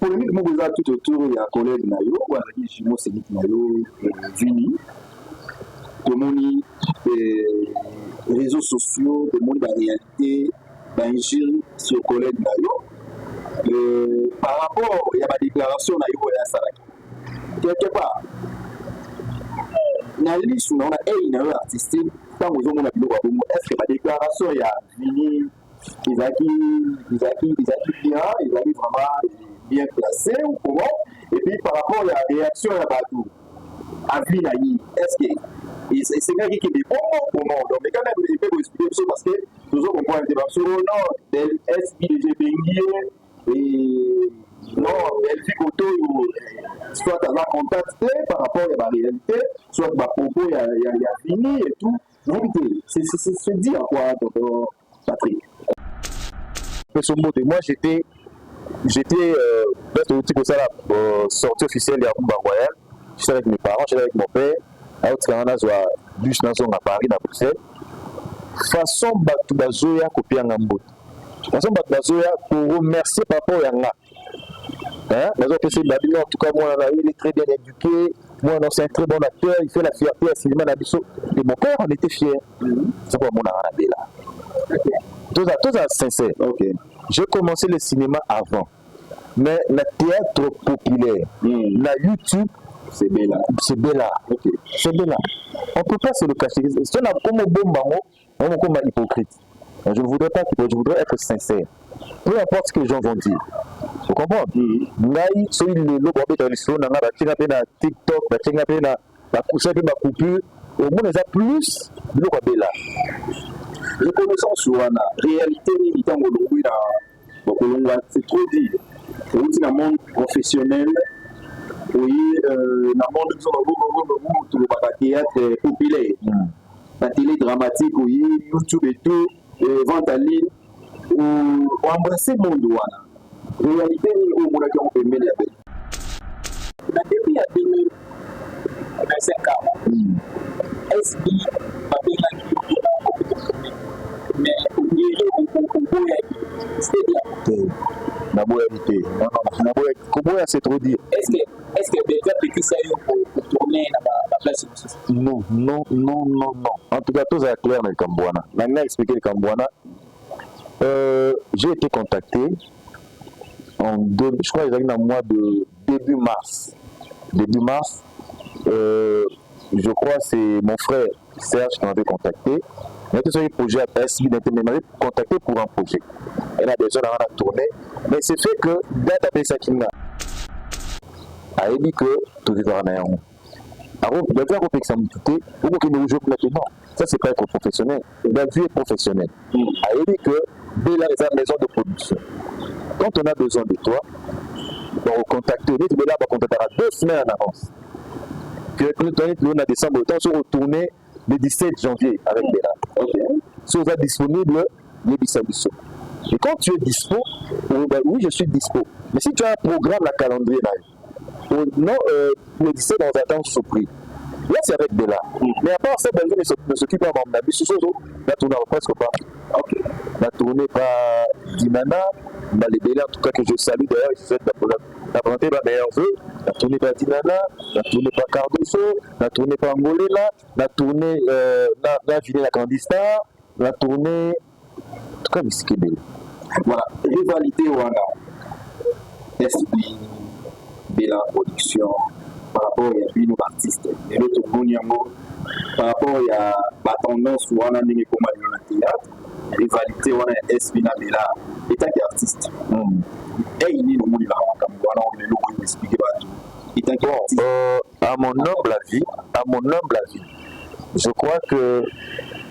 polémique moko eza tout autour ya collègue na yo azalaki jumeau scénique na yo Vini tomoni réseaux sociaux tomoni baréalité bainjure sur collègue na yo par rapport ya badéclaration na yo oyo asalaki quelque part na lisu na ona na yo artistique ntango ozomona biloko ya bongo est ce que badéclaration ya Vini ezalaki bien ezalaki vraiment bien placé ou comment et puis par rapport à la réaction à Badou à Vinaï est-ce que c'est quelqu'un qui est bon comment donc mais quand même il peut vous expliquer ça parce que nous avons compris un débat sur le nom del SBDG Benguier et non Belgique auto soit à la contacté par rapport à la réalité soit à propos il y a fini et tout donc c'est dire quoi donc Patrick moi j'étais comme ça la sortie officielle de Rumba Royal. J'étais avec mes parents, j'étais avec mon père. Alors quand on a joué bus dans à Paris, à Bruxelles. Façon batu bazoya copier ngambo. Façon batu bazoya pour remercier papa yanga. Hein? En tout cas moi il est très bien éduqué. Moi c'est un très bon acteur, il fait la fierté à cinéma d'Abisso. Et mon père on était fiers. C'est quoi mon arabe là. Tout ça sincère. Okay. J'ai commencé le cinéma avant. Mais le théâtre populaire, la YouTube, c'est Bella. C'est Bella. Okay. C'est Bella. On ne peut pas se le cacher. Si on a comme un bon baron, on est comme un hypocrite. Je ne voudrais pas, je voudrais être sincère. Peu importe ce que les gens vont dire. Vous comprenez? Naï, celui le logo dans l'histoire, on a TikTok, on a coupure. Au moins, il y a plus de logo Bella. Reconnaissance sur la réalité, c'est trop dire. Dans le monde professionnel, oui, dans le monde de théâtre populaire, la télé dramatique, oui, YouTube et tout, vente en ligne, ou embrasser le monde. La réalité, au monde qui on peut mener avec. Depuis 2025 ans, est-ce qu'il mais c'est trop dire. Est-ce que Béka peut ça pour tourner dans la place? Non. En tout cas, tout est clair dans le Cambouana. Maintenant, expliquer le Cambouana. J'ai été contacté je crois dans le mois de début mars. Je crois que c'est mon frère Serge qui m'avait contacté. On était sur un projet à PSB, il m'avait contacté pour un projet. Elle a déjà tourné. Mais c'est fait que, date à Pessakina, a dit que tout est en aéron. Alors, il y avait un peu d'exemplité, beaucoup qui nous jouent maintenant. Ça, c'est pas être professionnel. La vie est professionnelle. A dit que, dès la maison de production, quand on a besoin de toi, on va contacter, on va contacter à 2 semaines en avance. Que le décembre, autant se retourner le 17 janvier avec Béla. Okay. Si vous êtes disponible, le 17 janvier. Et quand tu es dispo, oui, je suis dispo. Mais si tu as un programme, la calendrier, non, le 17, on attend surpris. Là, c'est avec Béla. Mais à part ça, Belgique ne s'occupe pas de la vie. La tournée presque pas. Okay. La tournée par Dimana, les Béla, en tout cas que je salue d'ailleurs, je souhaite la présenter ma meilleure vœu. La tournée par Dimana, la tournée par Cardoso, la tournée par Angolela, la tournée la Ville la Candistar, la tournée. En tout cas, c'est Béla. Voilà, rivalité Wanga. Est-ce que Béla Production par rapport à une artiste et l'autre par rapport à la tendance où on a mis comme un théâtre, rivalité on a Espina Béla état d'artiste. Et il est comme voilà on est logo expliquer à mon humble avis, je crois que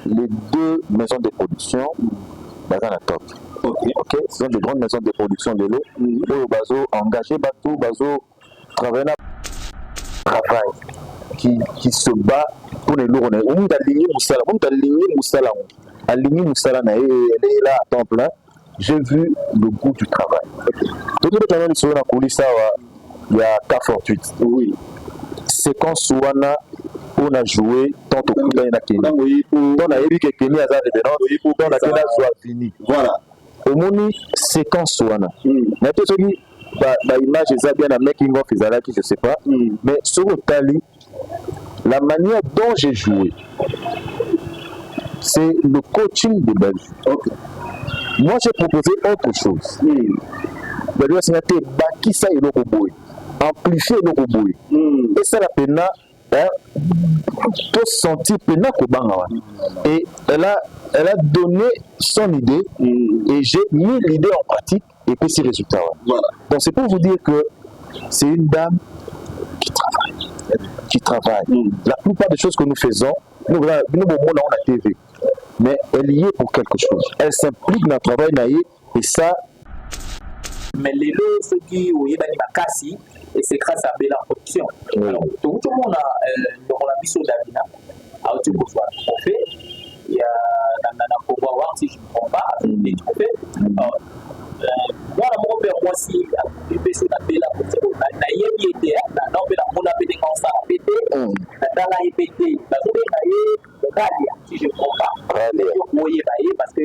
les 2 maisons de production sont à la top. Ok, ce sont des grandes maisons de production de l'eau. Pour bazo engagé bateau, bazo travail qui se bat pour les lourds. On a aligné Moussala, elle est là à temps plein. J'ai vu le goût du travail. Tout le temps, sur la coulisse, il y a K48. Oui. Séquence Souana, on a joué tant au coup d'un Kenya. On a eu quelques Kenya à Zavedon, on a fait la joie finie. Voilà. Au moni séquence Souana. Mais tout ce qui image eza bien na making of ezalaki je sais pas mais sur otali la manière dont j'ai joué c'est le coaching de Belgique. Okay. Moi j'ai proposé autre chose. Belgique c'est été baki ça et l'autre boy amplifier l'autre boy et ça la peine tout sentir peine et elle a donné son idée et j'ai mis l'idée en pratique et puis ces résultats. Voilà. Donc c'est pour vous dire que c'est une dame qui travaille. La plupart des choses que nous faisons, nous on a la TV, mais elle y est pour quelque chose. Elle s'implique dans le travail et ça. Mais les lots, ceux qui ont eu des makasi, et c'est grâce à Bella Production. Alors, tout le monde a mis sur Davina, à où tu peux voir le trophée. Il y a Nana Kowa, si je ne me trompe pas, des trophées. Moi, mon père, moi, si je fais sur la Bella Production, il y a une idée, on a fait des concerts à péter, dans la répété, si je ne me trompe pas. Parce que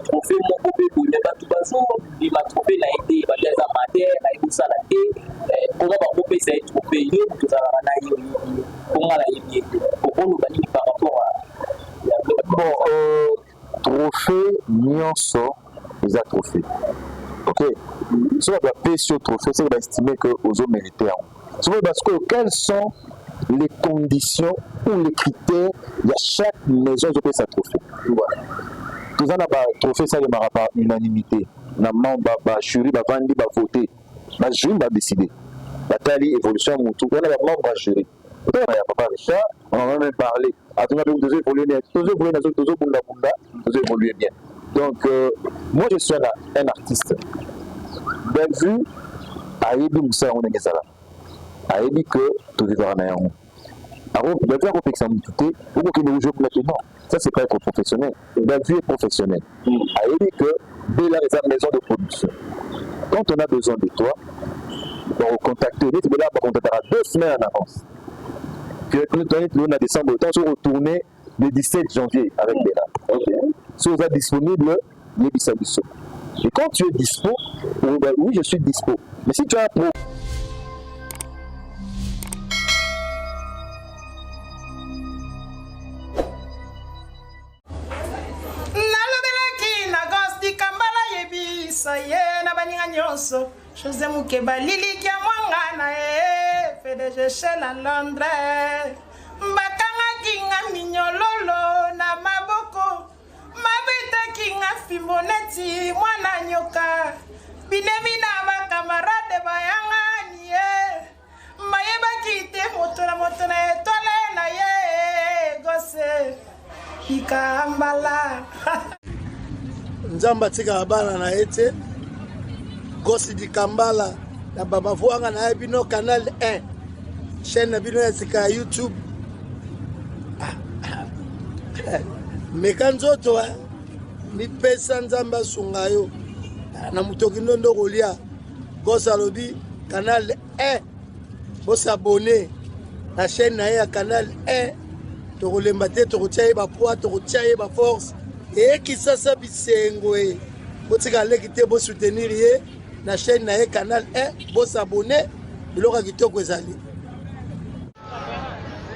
trophée mon bébé pour ne pas tout bazo il m'a trophée la été les amateurs la ikusa la té comment va couper c'est trophée tout ça na comment la yé pour nous gagner par rapport à trophée nyonso les trophées. OK, si on va payer sur trophée c'est va estimer que aux autres mérité parce que quelles sont les conditions ou les critères il y a chaque maison de payer sa trophée. Voilà. Tout ça, trophée, ça démarre par unanimité. Le jury va vendre, va voter. Le jury va décider. La tali évolution, tout. On a un membre du jury. Peut-être qu'il n'y a pas de ça, on en a même parlé. À tout moment, vous évoluez bien. Donc, moi, je suis un artiste. Bellevue, Aïbi Moussa, on est là. Aïbi que tu vivras dans un. Alors, Bellevue a compris que ça me toutait. Pourquoi qu'il nous joue maintenant? Ça, c'est pas être professionnel. Bellevue est professionnel. Elle dit que Bella est une maison de production. Quand on a besoin de toi, on va contacter. Bella va contacter 2 semaines en avance. Puis, on a décembre, on se retourner le 17 janvier avec Bella. Okay. Si vous êtes disponible, les Bissabisso. Et quand tu es dispo, oui, je suis dispo. Mais si tu as un problème, na baninga nyonso José Mukeba Lili kia mwangana PDG chez la Londres mbakanga kinga minyololo na maboko mabeta kinga fimboneti mwana nyoka binemi na bakamarade bayangani mayeba kite moto na etole na gose ikambala Nzamba tika bana na ete Gosi di Kambala na baba vuanga na bino canal 1 chaîne bino ya tika YouTube mekanzoto mi pesa Nzamba sungayo na mutoki ndondo kolia Gosi alobi canal 1 bo s'abonner la chaîne na ya canal 1 to kolemba te to kotia ba poids to kotia ba force et qui ça bisengo botika leki te bo soutenir ye na chaîne na canal 1 bo s'abonner biloko kitoko ezali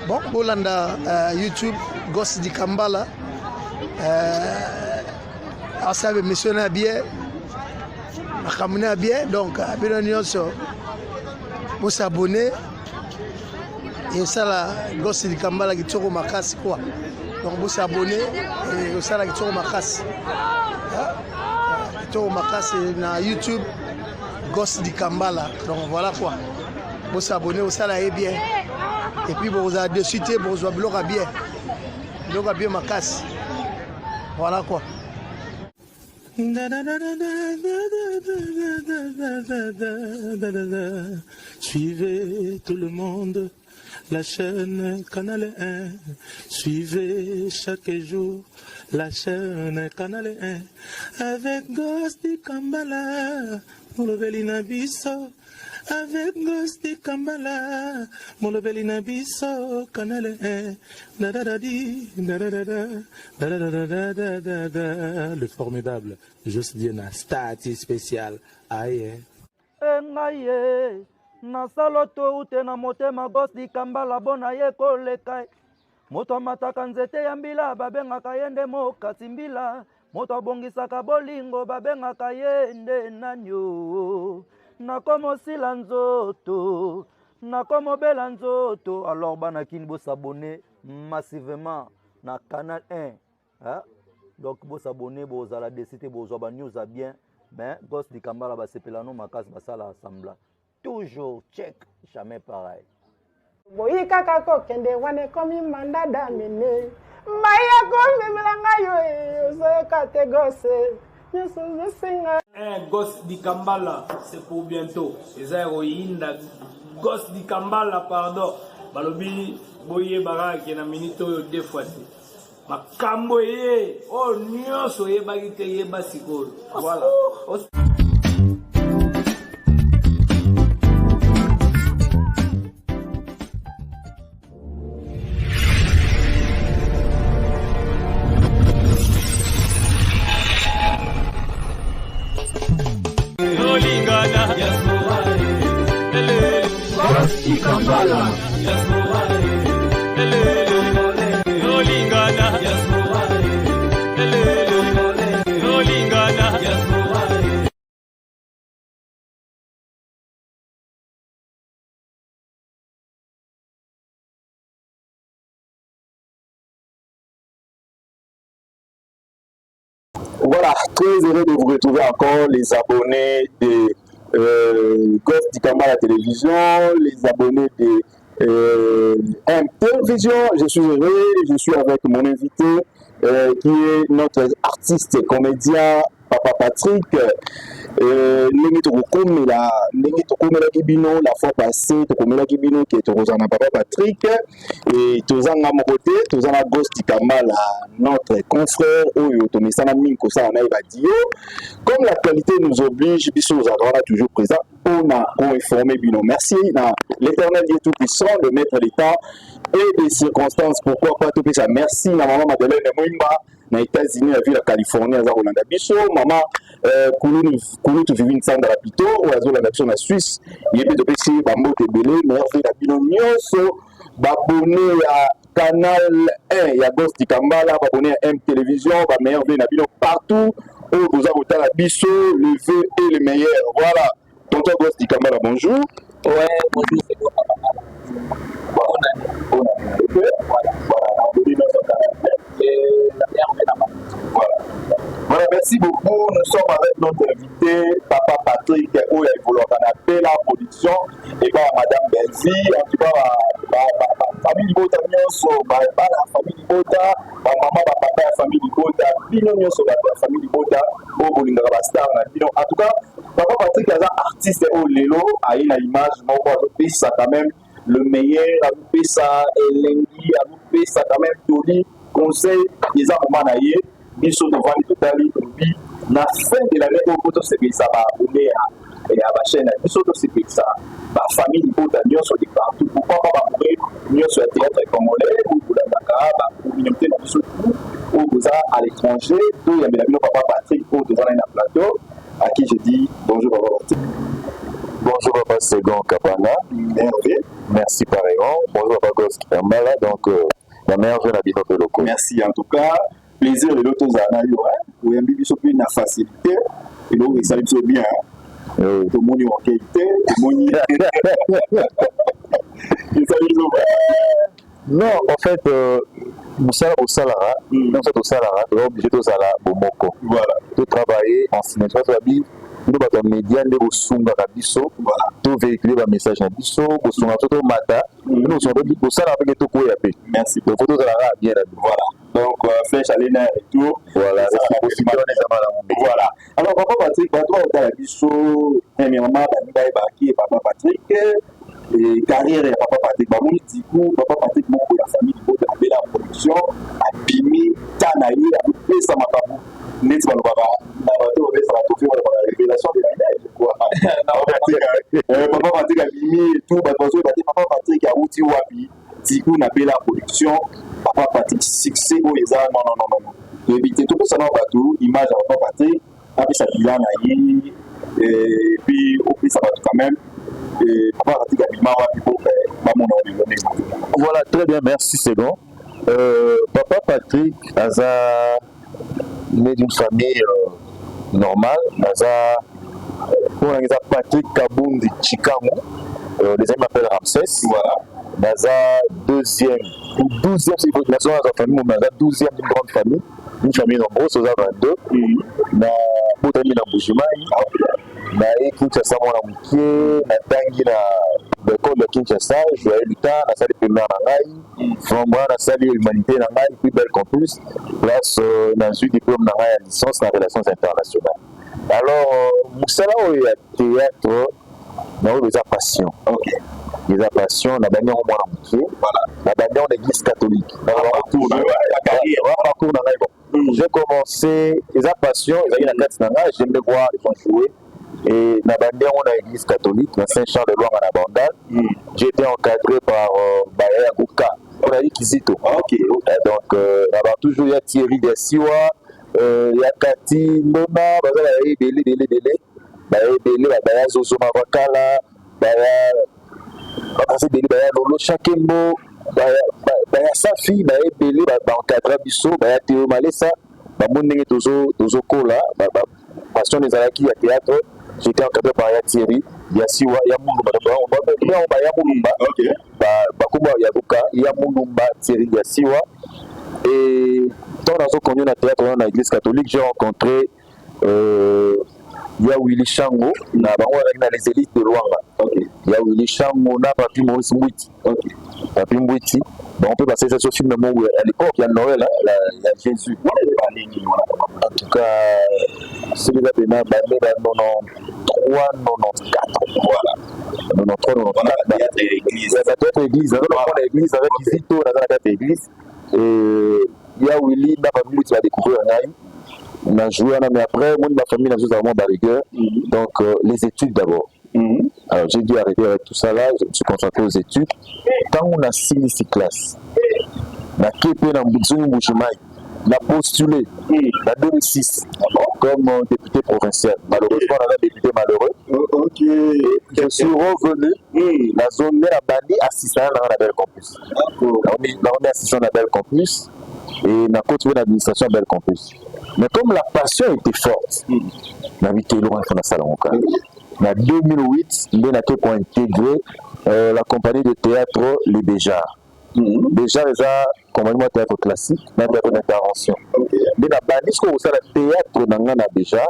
bon bolanda YouTube Gosi di Kambala asabe missionnaire bien akamuna bien donc bino nyonso bo s'abonner et ça la Gosi di Kambala kitoko makasi quoi. Donc vous vous abonnez et ça là qui sont makas. Qui sont makas na YouTube Gosi di Kambala. Donc voilà quoi. Vous vous abonnez au ça là est bien. Et puis vous avez de suite vous avez bloqué bien. Bloqué bien makas. Voilà quoi. Suivez tout le monde. La chaîne Canal 1, suivez chaque jour la chaîne Canal 1 avec Gosi di Kambala, pour le Belina Bisso, avec Gosti Kambala, mon level inabiso, canal 1, le formidable Juste Diena, statut spécial, aïe. Engaye, nasalo to ute na motema Gosti Kambala bona ye koleka. Moto mataka nzete ya mbila babengaka yende mokasi mbila. Moto abongisaka bolingo babengaka yende nanyo. Nakomo sila nzoto, nakomo bela nzoto. Alors banakini bo s'abonner massivement na Canal 1. Hein? Donc bo s'abonner bo za la décité bo zo ba news a bien. Mais Gosti Kambala ba sepelano makasi basala assembla. Toujours check, jamais pareil. Boyi kaka kokende wane komi mandada mene. Maya komi milanga yo zo kate gose. Yesu singa. Gosti Kambala, c'est pour bientôt. Les héroïnes Gosti Kambala, pardon. Balobi boye baraki na minito deux fois. Makambo ye, oh nyonso ye bagite ye basiko. Voilà. Voilà, très heureux de vous retrouver encore, les abonnés de Gosti Kambala Télévision, les abonnés de M-Télévision. Je suis heureux, je suis avec mon invité qui est notre artiste et comédien, Papa Patrick. Ndenge tokomela kibino la fois passée tokomela kibino qui est Rosana Papa Patrick et tozanga mokote tozana Gosti Kambala notre confrère oyo tomesana minko ça na radio comme l'actualité nous oblige biso ozalaka toujours présent on a informé bino merci na l'éternel Dieu tout puissant de mettre les temps et des circonstances pourquoi pas tout ça merci na maman Madeleine Mwimba na États-Unis la ville de Californie à Rolanda biso maman Kulu tu vivi nsanda la pito oazo la nation na Suisse yebe de pesi bambote belé merci la bino nyonso babonné à Canal 1 ya Gosti Kambala babonné à M Télévision ba meilleur vie na bino partout où vous avez la biso le vœu et le meilleur voilà tonton Gosti Kambala bonjour ouais bonjour c'est quoi Voilà, merci beaucoup. Nous sommes avec notre invité, Papa Patrick, où il faut l'organiser la production, et bien Madame Benzi, en tout cas, la famille Bota, la famille Bota, la maman, papa, la famille Bota, Pino, sur la famille Bota, au Bolinga Star, en tout cas, Papa Patrick est un artiste au Lélo, a une image, mon roi, ça quand même le meilleur, a coupé ça, Elengi, a coupé ça quand même, Tony, conseil, les amants naïe. Biso devant tout à l'heure, la fin de l'année, au bout c'est que ça va abonner à la chaîne. Biso c'est que ça, la famille du bout d'Agnon sur des partout. Pourquoi pas mourir, mieux sur le théâtre congolais, ou pour la Dakar, pour l'unité dans Biso, ou vous à l'étranger, où il y a bien Papa Patrick, pour devant un plateau, à qui je dis bonjour Papa Patrick. Bonjour Papa Segon Kapana, merci pareillement. Bonjour Papa Gosti Kambala, donc la meilleure jeune habitante de locaux. Merci en tout cas. Plaisir de l'autre Zana, où il y a une facilité, et donc ça lui bien. Tout le monde est en qualité, tout le monde est. Non, en fait, Moussala au Salara, non, c'est au Salara, tu es obligé de Sala Bomoko. Voilà. De travailler en cinéma, tu vas bien. Nous avons des médias, nous avons des biso, tout véhiculer un message en biso, nous avons tout mata, nous avons des ça avec tout quoi y merci. Donc photo de la bien voilà. Donc flèche à l'énergie et tout. Voilà. Voilà. Alors Papa Patrick, toi tu as la biso, premièrement, qui est Papa Patrick, et carrière de Papa Patrick, Papa Patrick beaucoup la famille de la production, a bimi, Tanaï, a fait ça ma n'est-ce pas la révélation de la neige, quoi. Papa Patrick a mimi et tout, Papa Patrick a outil wapi, Tikou n'a pas la production, Papa Patrick succès au Eza, non. Éviter tout ça dans bateau, image à Papa Patrick, après ça bilan et puis au plus ça va quand même. Papa Patrick a mimi wapi pour faire mon nom. Voilà, très bien, merci, c'est bon. Papa Patrick a né d'une famille normale, pour l'exemple Patrick Kabundi Chikamu, les amis m'appellent Ramsès, voilà. Naza deuxième, ou 12e, c'est une nation dans la famille, mais Naza 12e d'une grande famille, une famille nombreuse, aux 22, na Boutami na Bujimaï, na Kinshasa mwana mukie, na Tangi na l'école de Kinshasa, je vais lutter, na salle de primaire na ngai, Frambois na salle de l'humanité na ngai, puis Belle Campus, place na eu diplôme na ngai à licence en relations internationales. Alors, Moussala a théâtre, na des passion. Ok. Des passion, na bani on mwana mukie, voilà. Na bani on église catholique. J'ai commencé les passions, ils avaient la carte na j'aime les voir les gens jouer. Et na bani on a église catholique, na Saint-Charles de Loire à Bandal. J'ai été encadré par Baye Agouka. On a dit Kizito. Ok. Donc, là-bas toujours il y a Thierry Dessiwa. Il y a Cathy Nona, il y a Zozo Mavakala, il y a Lolo Chakembo, il y a Safi, il y a encadré Bisso, il y a Théo Malessa, il y a Tozo Kola, passion des Alaki, il y a théâtre, j'étais encadré par Thierry, il y a Siwa, il y a Moulumba, il y a Moulumba, il y a Moulumba, Thierry, il y a Siwa, et quand on a connu le théâtre dans l'église catholique, j'ai rencontré il y a Willy Chango, na les élites de Luanga. Il y a Willy Chango, na Papi Maurice Mbouiti. Papi Mbouiti. On peut passer sur ce film à l'époque, il y a Noël, il y a Jésus. En tout cas, celui-là, il y a 93, 94. Voilà. 93, 94. Il y a théâtre église. On a l'église avec Kizito, on a la théâtre église. Et il y a Willy, na Papi Mbouiti va découvrir un aïe. On a joué, mais après, moi, ma famille, a joué vraiment de rigueur. Donc, les études d'abord. Alors, j'ai dû arrêter avec tout ça là, je me suis concentré aux études. Quand on a signé ces classes, on a képé dans Bouzou Bouchimaï, on a postulé en 2006 comme député provincial. Malheureusement, on a un député malheureux. Je suis revenu, la zone de la Bani assistant dans la Belle Campus. On est assistant dans la Belle Campus et on a continué l'administration Belle Campus. Mais comme la passion était forte, on a mis loin dans la salle en cas. En 2008, il a été pour intégrer la compagnie de théâtre Les Béjards. Béjards, c'est une compagnie de théâtre classique, un théâtre d'intervention. Mais la banisse qu'on a le théâtre dans la Béjards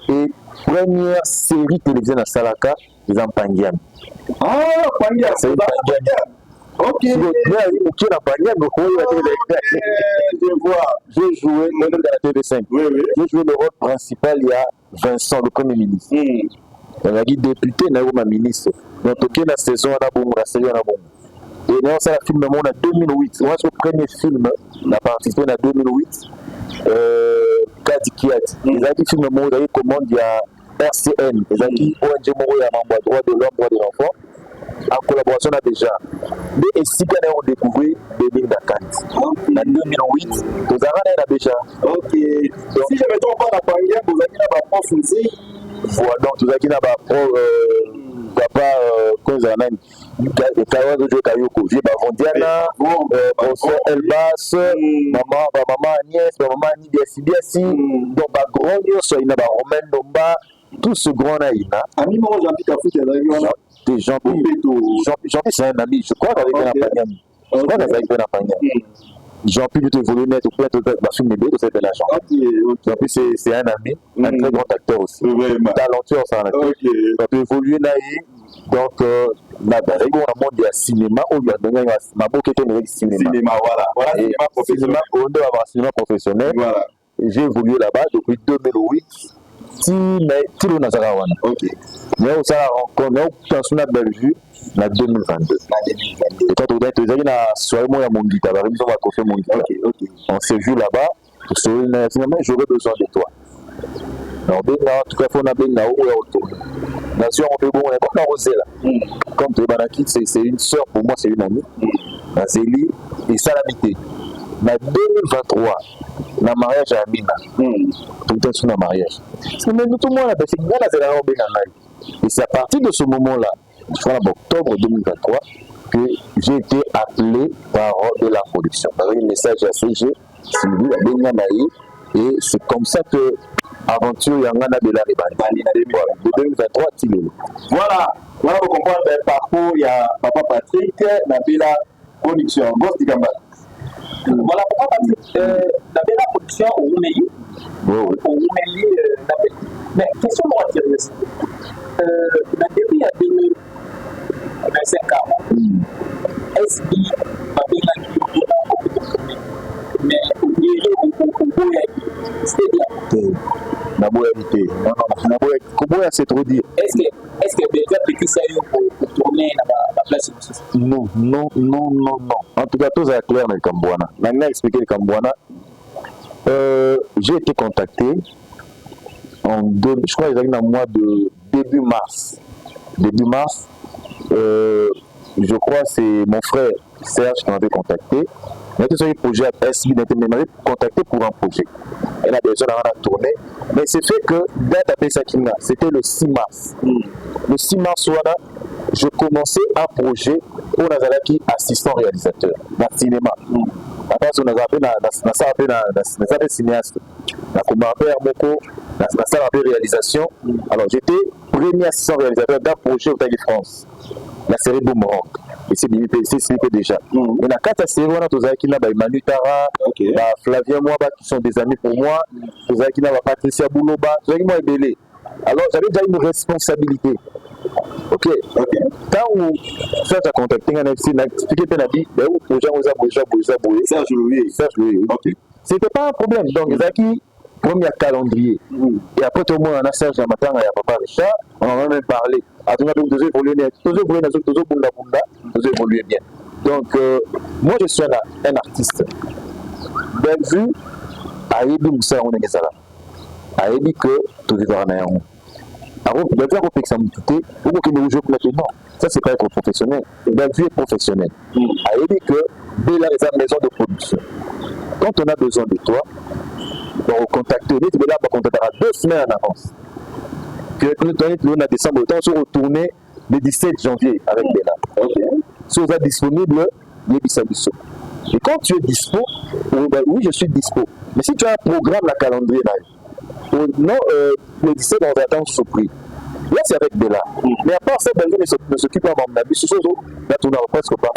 et première série télévisée dans Salaka, ils ont Pangiam. Ah, Pangiam, c'est Pangiam. Ok. Je vois. J'ai joué dans la TV5. J'ai joué le rôle principal, il y a Vincent, le Premier ministre. On a dit député, on a eu ministre. Donc, la saison, on a boum, la série, on a boum. Et nous, c'est la film de monde en 2008. Moi, c'est le premier film, on a participé en 2008. Kadi Kiat. Les a dit film de monde, il y a commande, il y a RCN. Les a dit ONG Moro, il y a un droit de l'homme, droit de l'enfant. En collaboration là déjà. Mais ici, quand on a découvert Bénin Dakar. En 2008, nous avons déjà. Ok. Si je ne me trompe pas, la Pangia, vous avez un prof aussi. Voilà, donc vous avez un prof, papa, quand vous avez un carrière de Kayoko, j'ai Bavondiana, professeur Elbas, maman Agnès, maman Annie Biasi, donc grand Dieu, il y a Romain Domba, tout ce grand naïna. Ami, moi, j'habite à Fouti, des gens Jean-Pierre, c'est un ami, je crois, avec un Pagnan. Je crois qu'avec un Pagnan. Jean-Pierre peut évoluer net ou peut-être ma fille Mébé, c'est de l'argent. Jean-Pierre, c'est un ami, un très grand acteur aussi. Talentueux, ça. Donc, évoluer là, donc, on a un monde de cinéma, où il y a ma beau qui était le cinéma. Voilà, cinéma, on doit avoir un cinéma professionnel. J'ai évolué là-bas depuis 2008. Mais tout le monde a ok. Mais on s'est rencontré dans la Belgique en 2022. Et quand on a été là, soirée moi mon guitare, on va confier mon guitare. On s'est vu là-bas. Finalement, j'aurais besoin de toi. En tout cas, on a bien là où on est retourné. Nation on est bon, on est comme Rosé là. Comme tu Banaki, c'est une sœur pour moi, c'est une amie. Zélie et Salamité. En 2023, le mariage à Amina. Tout est sur le mariage. Mais tout le monde a fait et c'est à partir de ce moment-là, je crois en octobre 2023, que j'ai été appelé par de la production. Par un message à CG, Sylvie, la Benyanaï, et c'est comme ça que l'aventure Yangana de la Rébani de 2023 Tilé. Voilà, voilà pour comprendre le parcours, il y a Papa Patrick, Nabila Production, Gosse du Kambala. Voilà pourquoi Patrick, Nabila Production au Rouméli, mais question moi intérieuse. Depuis il y a 2025 ans, est-ce qu'il mais c'est trop dire. Est-ce que déjà petit ça pour tourner dans la place non. En tout cas, tout est clair dans le Cambouana. Maintenant, expliquer le Cambouana. J'ai été contacté je crois que dans le mois de début mars. Je crois que c'est mon frère Serge qui m'avait contacté. Mais tout ce projet SB m'avait contacté pour un projet. Elle a besoin d'avoir la tournée. Mais c'est fait que date à Pessakina, c'était le 6 mars. Le 6 mars, je commençais un projet pour Nazalaki assistant réalisateur dans le cinéma. Après, on a appelé cinéaste. On a appelé Moko, on a appelé réalisation. Alors, j'étais premier assistant réalisateur d'un projet au Taï France, la série Boomerang. Et c'est expliqué déjà. Et la 4 séries, on a tous les Manu Tara, Flavien Mwaba qui sont des amis pour moi, tous les Patricia Bouloba, tous les Belé. Alors, j'avais déjà une responsabilité. Ok. Quand on fait contacter un FC, on a expliqué que le projet Serge Louis. C'était pas un problème. Donc, les acquis, premier calendrier. Et après, tout le monde en a Serge Matin et Papa Richard, on en a même parlé. À tout le monde, vous évoluez bien. Donc, moi, je suis un artiste. Bellevue, a dit Moussa, on est là. A dit que tout est dans la alors, il y a déjà une examinité, pourquoi que nous jouons maintenant? Ça, c'est pas être professionnel. Bellevue est professionnel. A dit que Bella est une maison de production. Quand on a besoin de toi, on va contacter, Bella va contacter à 2 semaines en avance. Puis, on a décembre, on se retourner le 17 janvier avec Bella. Si vous êtes disponible, il y a et quand tu es dispo, oui, je suis dispo. Mais si tu as un programme, la calendrier, non, le 17, on va attendre surpris. Là, c'est avec Bella. Mais à part ça, Bellevue ne s'occupe pas de mon ami. La tournée presque pas.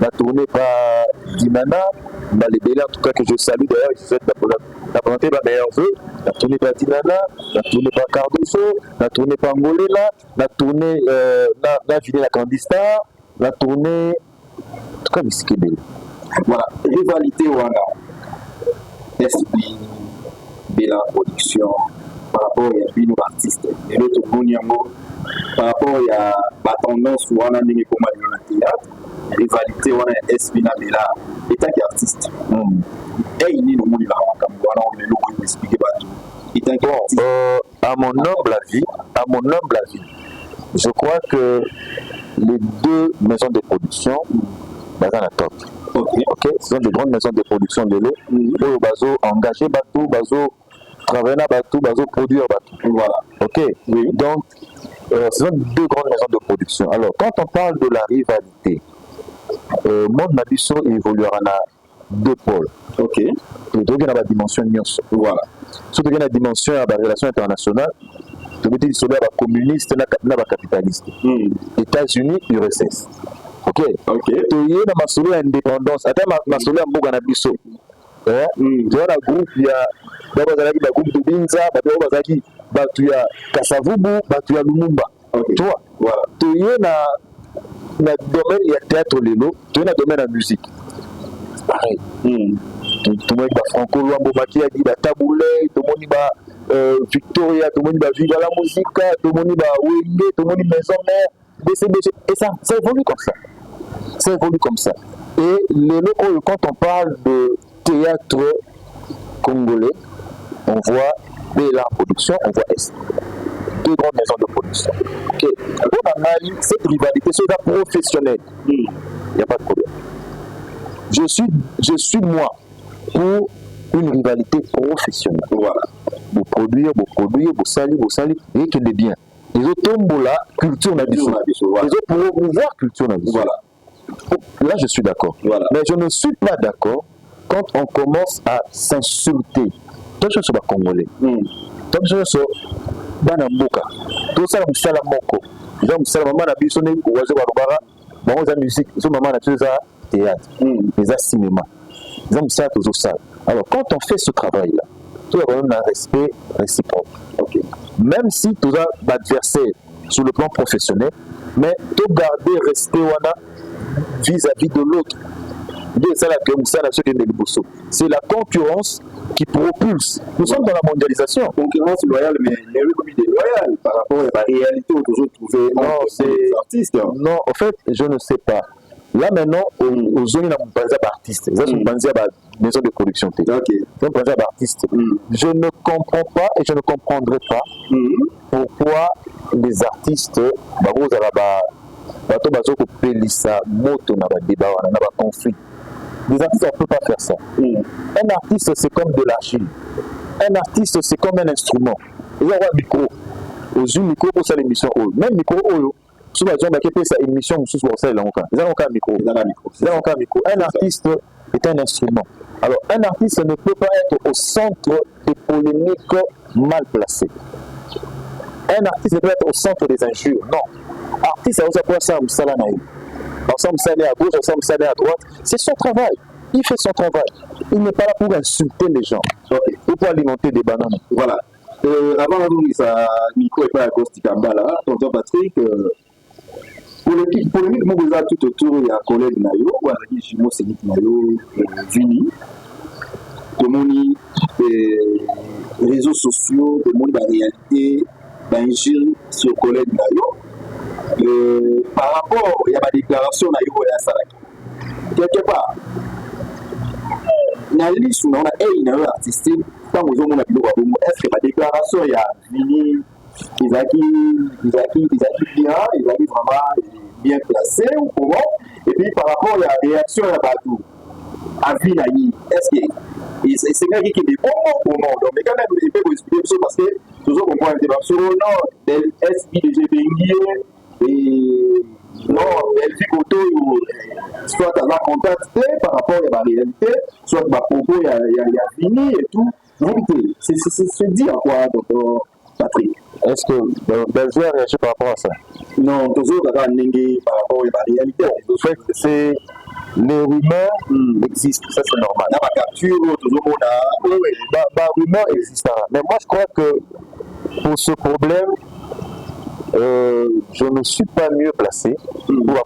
La tournée par Dinana, les Bella, en tout cas, que je salue d'ailleurs, je souhaite la présenter ma meilleure vœu. La tournée par Dinana, la tournée par Cardoso, la tournée par Ngolela, la tournée la Ville la Candistar, la tournée. En tout cas, c'est qui est belle. Voilà, rivalité Wana. SB, Bella Production, par rapport à Bino artiste. Et l'autre Boniamo, par rapport à la tendance Wana Nini Koma dans le théâtre, rivalité Wana SB na Bella, état artiste. Et il n'y a pas de Wana, on est là pour expliquer tout. À mon humble avis, je crois que les 2 maisons de production, sont à la top. Ce sont de grandes maisons de production de l'eau. Ils ont engagé Batou, travailler Batou, produire Batou. Voilà. Donc, ce sont 2 grandes maisons de production. Alors, quand on parle de la rivalité, Monde Nabiso évoluera dans 2 pôles. Donc, il y a la dimension nyonso. Voilà. Surtout qu'il y a la dimension de la relation internationale. Donc, il y a la communiste et la capitaliste. États-Unis, URSS. Tu es dans ma solo indépendance. Attends, ma solo à Mbouga Nabiso. Tu as un groupe, il y a un groupe de Binza, il y a Kassavubu, il y a Lumumba. Tu vois, tu es dans le domaine, il y a théâtre, tu es dans le domaine de la musique. Pareil. Tout le monde est Franco Luambo Maki a dit Taboulé, tout le monde est Victoria, tout le monde est Viva la musique, tout le monde est Wenge, tout le monde est Maison Mère, BCBG. Et ça évolue comme ça. Ça évolue comme ça. Et quand on parle de théâtre congolais, on voit Bella Production, on voit S. 2 deux grandes maisons de production. Ok. Cette rivalité, c'est professionnelle. Il n'y a pas de problème. Je suis moi pour une rivalité professionnelle. Voilà. Vous produire, vous salir, et que des biens. Les autres tombent là, culture n'a pas. Les autres promouvoir culture n'a pas. Voilà. Là, je suis d'accord. Voilà. Mais je ne suis pas d'accord quand on commence à s'insulter. Tant que je suis congolais, tant que je suis banamboka, tout ça, je suis à la moko. Je suis à la maman, je suis à la musique, je suis à la théâtre, je suis à cinéma. Je suis à la alors, quand on fait ce travail-là, tout le monde a un respect réciproque. Okay. Même si tu as l'adversaire sur le plan professionnel, mais tu garder respect vis-à-vis de l'autre. C'est la concurrence qui propulse. Nous sommes dans la mondialisation. Concurrence loyale, mais comme idée loyale par rapport à la réalité où vous trouvez les artistes. Non, en fait, je ne sais pas. Là maintenant, aux zones d'artistes, ils sont pensés à maison de production. Ils sont pensés à d'artistes. Je ne comprends pas et je ne comprendrai pas pourquoi les artistes, conflit. Les artistes, on ne peut pas faire ça. Un artiste, c'est comme de l'argile. Un artiste, c'est comme un instrument. Il y a un micro. Aux yeux, micro pour ça l'émission. Même micro, si vous avez une émission, vous avez un micro. Un artiste est un instrument. Alors, un artiste ne peut pas être au centre des polémiques mal placées. Un artiste ne peut être au centre des injures. Non. Artiste, ça vous ça, vous savez, à gauche, vous savez à droite. C'est son travail. Il fait son travail. Il n'est pas là pour insulter les gens. Okay. Ou pour alimenter des bananes. Voilà. Avant ça, Nico et pas à Gosti Kambala, tonton Patrick. Polémique, moi, vous avez tout autour, il y a un collègue Nayo, ou un Chimo Sénik Nayo, Vini, Tomoni, réseaux sociaux, de monde, la réalité, d'injure sur collègue Nayo. Par rapport, il y a ma déclaration Nayo et à Saraki. Quelque part, Nali, sous un Nayo artistique, quand vous avez est-ce que ma déclaration, il y a Vini, Isaki vraiment bien placé ou comment, et puis par rapport à la réaction à Badou, à Vinaï, est-ce que c'est quelqu'un qui est des bons moments, donc mais quand même, il peut vous expliquer ça parce que toujours on voit un débat sur le nom, SIDG Benguier, et non, Delphi Koto, soit à la contacté par rapport à la réalité, soit à propos, il y a Vini et tout, donc c'est dire quoi, docteur Patrick. Est-ce que Belgique a réagi par rapport à ça? Non, toujours par rapport à la réalité. En fait, c'est les rumeurs existent, ça c'est normal. La capture, toujours on a. Oui, la rumeur existera. Mais moi je crois que pour ce problème, je ne suis pas mieux placé pour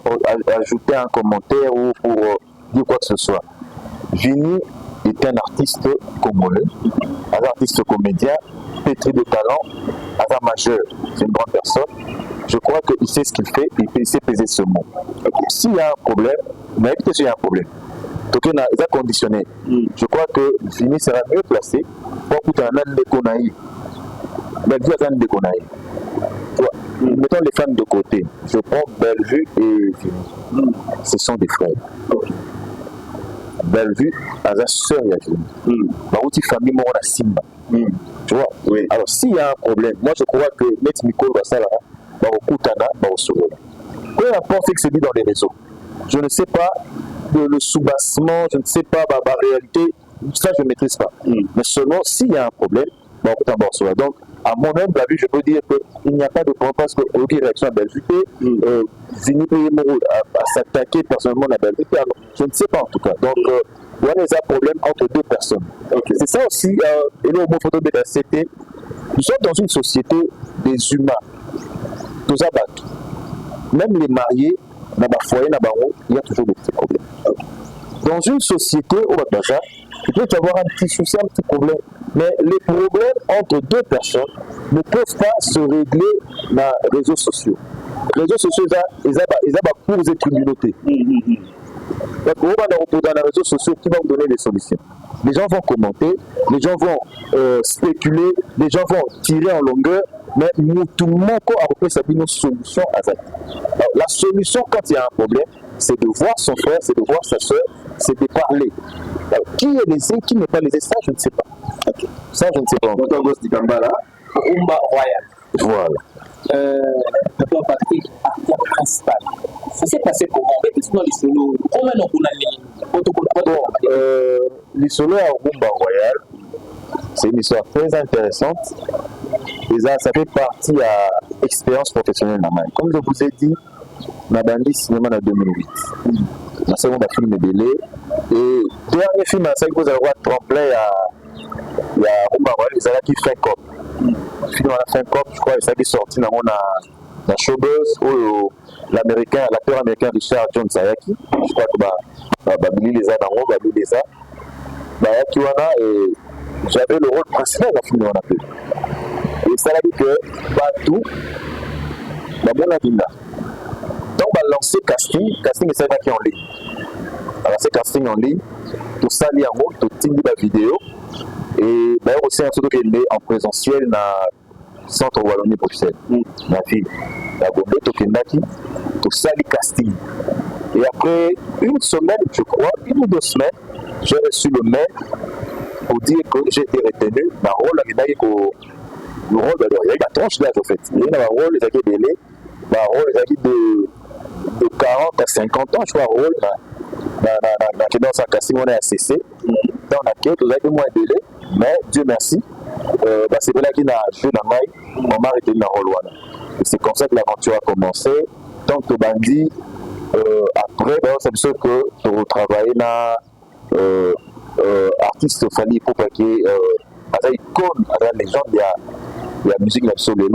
ajouter un commentaire ou pour dire quoi que ce soit. Vini est un artiste congolais, un artiste comédien, pétri de talent, un majeur, c'est une grande personne. Je crois qu'il sait ce qu'il fait et il sait peser ce mot. S'il y a un problème, mais écoutez s'il y a un problème. Donc il a conditionné. Je crois que Vini sera mieux placé pour écouter un âne de Konaï. Mettons les femmes de côté. Je prends Bellevue et Vini. Ce sont des frères. Bellevue a sa sœur et Vini. Par contre, famille mort à Simba. Tu vois? Oui. Alors s'il y a un problème, moi je crois que Maître Mikol va ça là, va au Koutana, va au Solo. Peu importe ce qui se dit dans les réseaux. Je ne sais pas le soubassement, je ne sais pas la réalité, ça je ne maîtrise pas. Mais seulement s'il y a un problème, va au Koutana, va au Solo. Donc, à mon humble avis, je peux dire qu'il n'y a pas de problème parce qu'aucune réaction à Belgique, Vini à s'attaquer personnellement à Belgique, je ne sais pas en tout cas. Donc, il y a un problème entre deux personnes. Okay. C'est ça aussi, et le mot photo de la CT, nous sommes dans une société des humains. Tous abattus. Même les mariés, dans le foyer, il y a toujours des petits problèmes. Okay. Dans une société, il peut y avoir un petit souci, un petit problème. Mais les problèmes entre deux personnes ne peuvent pas se régler dans les réseaux sociaux. Les réseaux sociaux, ils ont pour des communautés. Donc, on va dans les réseaux sociaux qui vont vous donner des solutions. Les gens vont commenter, les gens vont spéculer, les gens vont tirer en longueur, mais tout le monde a repris une solution à ça. Alors, la solution, quand il y a un problème, c'est de voir son frère, c'est de voir sa soeur, c'est de parler. Alors, qui est lésé, qui n'est pas lésé, ça je ne sais pas. Okay. Ça je ne sais pas. Votre gosse du Kambala, Umba Royal. Voilà. D'accord, Patrick, acteur principal. Ça s'est passé comment? Effectivement, les solos, comment on a les solos à Umba Royal, c'est une histoire très intéressante. Et ça fait partie de l'expérience professionnelle. Comme je vous ai dit, ma bandi cinéma en 2008. Ma seconde film de Bélé. Et dernier film, c'est que vous avez un tremplin il y a Umba Royal, ils ont qui fait cop. Le film a fait cop, je crois, il s'est sorti dans la showbuzz où l'acteur américain Richard Jones Sayaki, je crois que Billy les a dans le Billy les a. Bayaki Wana, et j'avais le rôle principal dans le film de appelle. Et ça a dit que Batou, mon avinda. Donc, on a lancé casting et ça va qui en ligne. On a lancé casting en ligne, tout ça lié en haut, tout tindi la vidéo. Et d'ailleurs aussi un truc qui est en présentiel dans le centre Wallonie-Bruxelles. Ma fille, la Gombe, Tokendaki, tout ça les casting. Et après une semaine, je crois, 1 ou 2 semaines, j'ai reçu le mail pour dire que j'ai été retenu. Ma rôle, le rôle, il y a eu la tranche d'âge en fait. Il y a eu un rôle, les acquis délai, ma rôle, les acquis de 40 à 50 ans, je crois, rôle, dans sa casting, on est à CC. Dans laquelle, vous avez moins de délai, mais Dieu merci, c'est là qu'il a joué dans maille, on m'a arrêté dans le rôle. Et c'est comme ça que l'aventure a commencé. Tant que bandit, après, c'est sûr que tu travailles dans artiste Fanny Popaki, à icône, à la légende, il y a la musique absolue,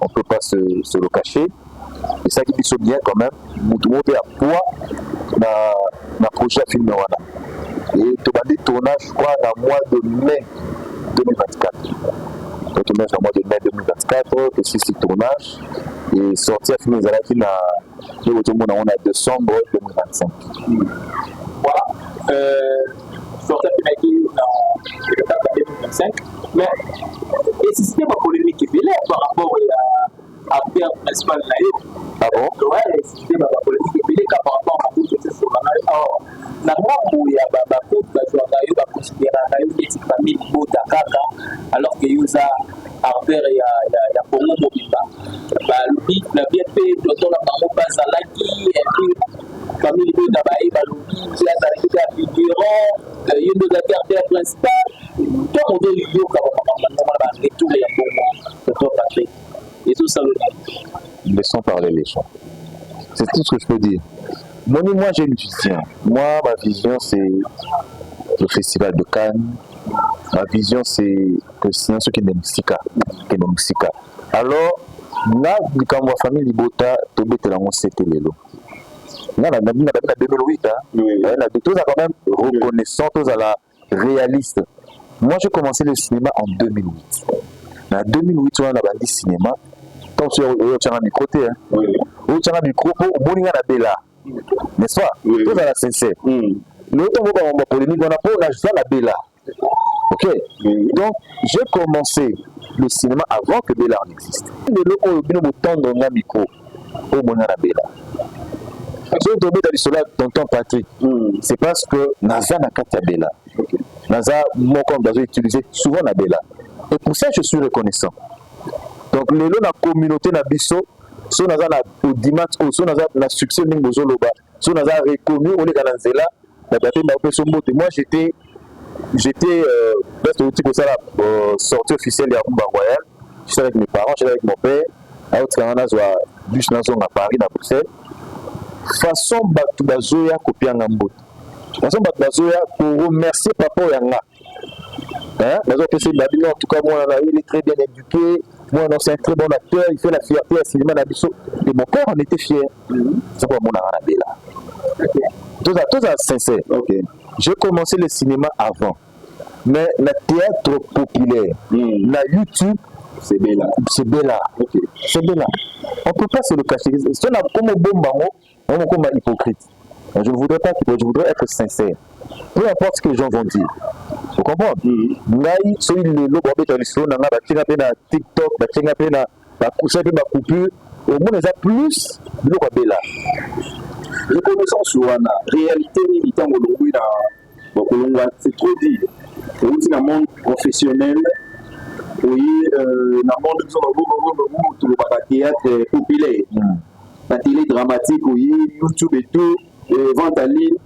on peut pas se le cacher. Et ça qui est bien quand même, tout le monde est à poids dans le projet film. Et tu vas dire tournage, je crois, dans le mois de mai 2024. Le tournage dans le mois de mai 2024, que c'est ce tournage. Et sortir film des Alaki dans décembre 2025. Voilà. Sortir film dans 2025. Mais, et si c'était ma polémique qui fait là par rapport à l'acteur principal là. Ah bon? Ouais, c'était ma polémique qui fait là par rapport à tout ce sur la où il y a des considérations des familles alors que y a Arber et il y a Congo Mobimba. La BNP, docteur Lamarmo Bazalaki, et puis famille de Dabaï, Balobi, qui a arrivé à Figurant, il y a une acteur principal. Tout le monde est lié au tous les docteur Patrick. Et tout ça le laissons parler les gens. C'est tout ce que je peux dire. Moi, j'ai une vision. Moi, ma vision, c'est le festival de Cannes. Ma vision, c'est que c'est ceux qui n'aiment Sika. Alors, là, quand ma famille Libota, tout le monde c'était les lots. Là, on a 2008. Tout ça quand même reconnaissant, tout ça la réaliste. Moi, j'ai commencé le cinéma en 2008. En 2008, on a bandit cinéma. Quand tu as un micro, tu as un micro pour Moninga Bella. N'est-ce pas? Tout ça, c'est sincère. L'autre, on va polémique, on a pas la Bella. Ok? Donc, j'ai commencé le cinéma avant que Bella en existe. Le loco, il y a autant de micro pour Moninga Bella. Si on tombe dans le soleil, tonton Patrick, c'est parce que Naza n'a qu'à Bella. Naza, moi, comme j'ai utilisé souvent la Bella. Et pour ça, je suis reconnaissant. Donc, le lot de la communauté na biso, si on a la dimat, si on a la succès de Bozoloba, si on a reconnu, on est dans la zéla, moi, j'étais sortie officielle de Umba Royal. J'étais avec mes parents, j'étais avec mon père. À bus à Paris, à Bruxelles. Façon Batou Bazoya Kopianga Mbot. Façon Batou Bazoya pour remercier Papa Yanga. En tout cas, moi, il est très bien éduqué. Moi, c'est un très bon acteur. Il fait la fierté à cinéma Nabiso. Et mon père en était fier. C'est pour mon arabé là. Tout ça sincère. J'ai commencé le cinéma avant. Mais le théâtre populaire, la YouTube, c'est Bella. C'est Bella. C'est Bella. On ne peut pas se le cacher. Si on a comme bon bango, on est comme hypocrite. Je ne voudrais pas, je voudrais être sincère. Peu importe ce que les gens vont dire. Vous comprenez? Ngai, celui le logo de l'histoire, n'a pas de TikTok, n'a pas de coupure. Au moins, ils ont plus de logo là. Reconnaissance sur la réalité militant c'est trop dit. Dans le monde professionnel, oui, dans le monde de théâtre populaire, la télé dramatique, oui, YouTube et tout, vente en ligne,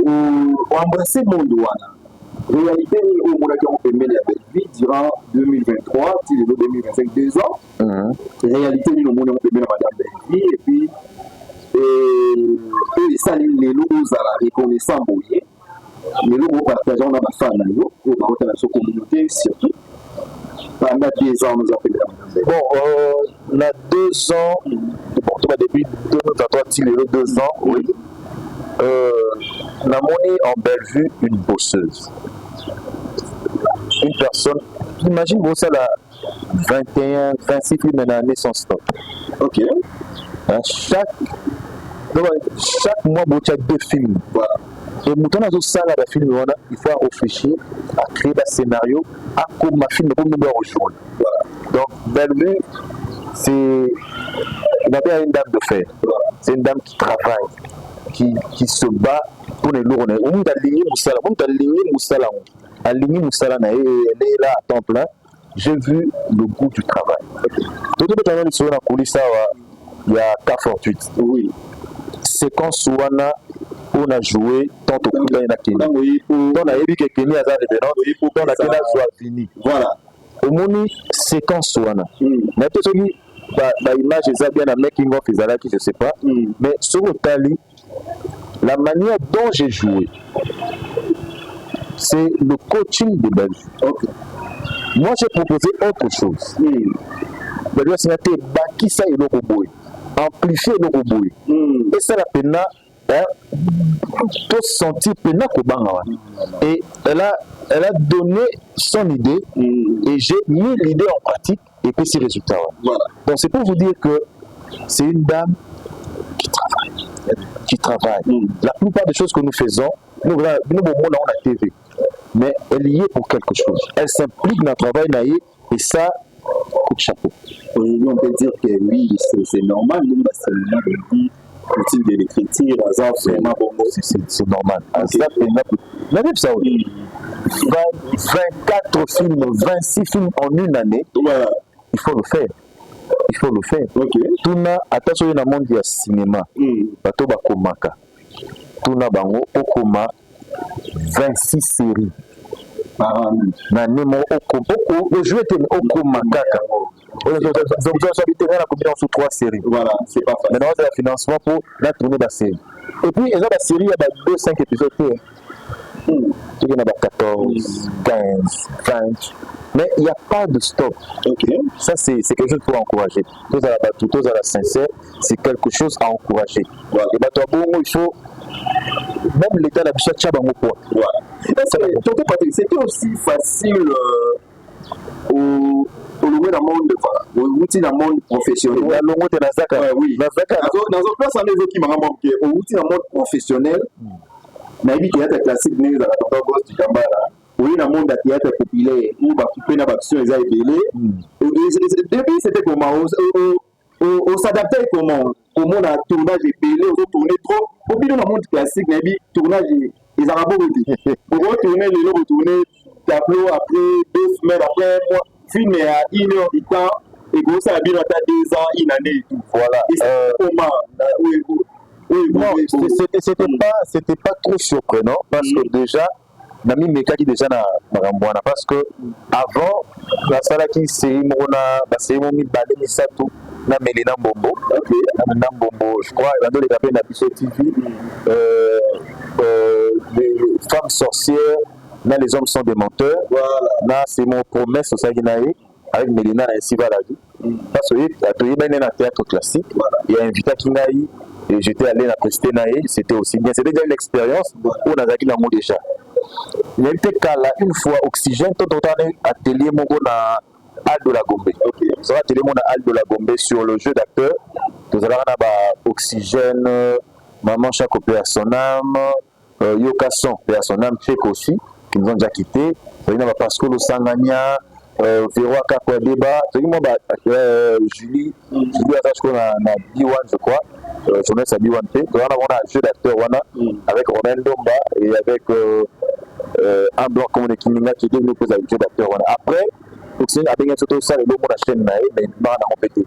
ou embrasser le monde. Réalité, au monde qui ont permis la belle vie durant 2023, 2025, 2 ans. Réalité, au monde qui ont permis la belle vie, et puis, et ça, les logos à la reconnaissance, les logos partagés, on a ma femme, on a la communauté, surtout. Pendant 2 ans, nous appelons. Bon, on a 2 ans, bon, depuis 2023, il y a 2 ans, oui. On a monné en Bellevue une bosseuse. Une personne, imagine, bon, ça, là, 21, 26 films maintenant, sans stop. Ok. Chaque mois, il y a 2 films. Voilà. Et nous avons ça là, film, il faut réfléchir à créer un scénario, à comment film pour nous rejoindre. Voilà. Donc, Bellevue, c'est une dame de fer. Voilà. C'est une dame qui travaille, qui se bat pour les lourds. On a aligné Moussala. Aligné Moussala, elle est là à temps plein. J'ai vu le goût du travail. Tout le monde est dans la coulisse, il y a K48. Oui. C'est quand Souana, on a joué tant au coup d'un Kenya. On a eu quelques années à référence, on a joué fini. Voilà. Au moins, c'est quand Souana. Mais tout ce qui l'image est bien à making of, je ne sais pas. Mais sur le tali, la manière dont j'ai joué, c'est le coaching de Bellevue. Okay. Moi, j'ai proposé autre chose. Bellevue, c'est baki ça et l'autre boy. Amplifier le robot. Et ça la peine, tout sentir peine et elle a donné son idée et j'ai mis l'idée en pratique et puis ces résultats. Voilà. Donc c'est pour vous dire que c'est une dame qui travaille. La plupart des choses que nous faisons, nous on a la TV, mais elle y est pour quelque chose. Elle s'implique dans le travail et ça, coup de chapeau. Aujourd'hui, on peut dire que oui, c'est normal, nous, c'est l'outil de l'écriture, vraiment bon. C'est normal. Mais même ça, 24 films, 26 films en une année, voilà. Il faut le faire. Il faut le faire. Okay. Tuna, attention, il y a un monde du cinéma. Bato bakomaka. Tuna bango, okoma 26 séries. Na nemo okoma. Le jeu était okoma kaka. Vous avez la combinaison sous 3 séries. Voilà, c'est pas facile. Maintenant, c'est le financement pour la tournée de la série. Et puis, la série, il y a 2-5 épisodes. Il y en a 14, 15, 20. Mais il n'y a pas de stop. Okay. Ça, c'est quelque chose pour encourager. Tous à la bateau, tous à la sincère, c'est quelque chose à encourager. Voilà. Et bateau, il faut. Même l'État n'a pas de bon point. Voilà. C'était aussi facile au dans le monde professionnel. Oui. Dans un place, on est qui m'a remarqué. Au monde professionnel, na hivi théâtre classique n'est pas la boss du Kambala. Oui, dans le monde théâtre populaire, où va couper la action les a ébélés. Depuis c'était comment on s'adaptait comment au monde à tournage ébélé, on tournait trop. Au milieu dans le monde classique, na hivi tournage les arabes dit. Pour retourner les lots, retourner tableau après 2 semaines après un mois. Film est à 1 heure du temps et que ça a bien atteint 2 ans, 1 année et tout. Voilà. Et c'est comment c'était pas trop surprenant parce que déjà, Nami Mekaki déjà na Marambouana parce que avant, la salle qui c'est Momi Balé Satou, na Melina Bombo, na Bombo, je crois, il y a deux les na Bisso TV, les femmes sorcières. Là, les hommes sont des menteurs. Voilà. Là, c'est mon promesse au Saginaï avec Mélina et Siva la vie. Parce que il y a un théâtre classique. Voilà. Il y a un invité qui m'a eu et j'étais allé la prester naïe. C'était aussi bien. C'était déjà une expérience où on a gagné l'amour déjà. Il y a été qu'à une fois Oxygène, tout autant atelier mon na Aldo la Gombe. Vous atelier mon Aldo la Gombe sur le jeu d'acteur. Nous allons avoir Oxygène. Maman Chaco, paix à son âme. Yokason, paix à son âme, Tchèque aussi, qui nous ont déjà quittés. Pascal Sangania, Véro Kakwa Débat, Julie Atachko na B1, je crois. Journaliste à B1 P. On a un jeu d'acteur avec Romain Domba et avec un blanc comme on est Kiminga qui est devenu un jeu d'acteur. Après, il y a des choses qui sont la chaîne, mais il y a répété.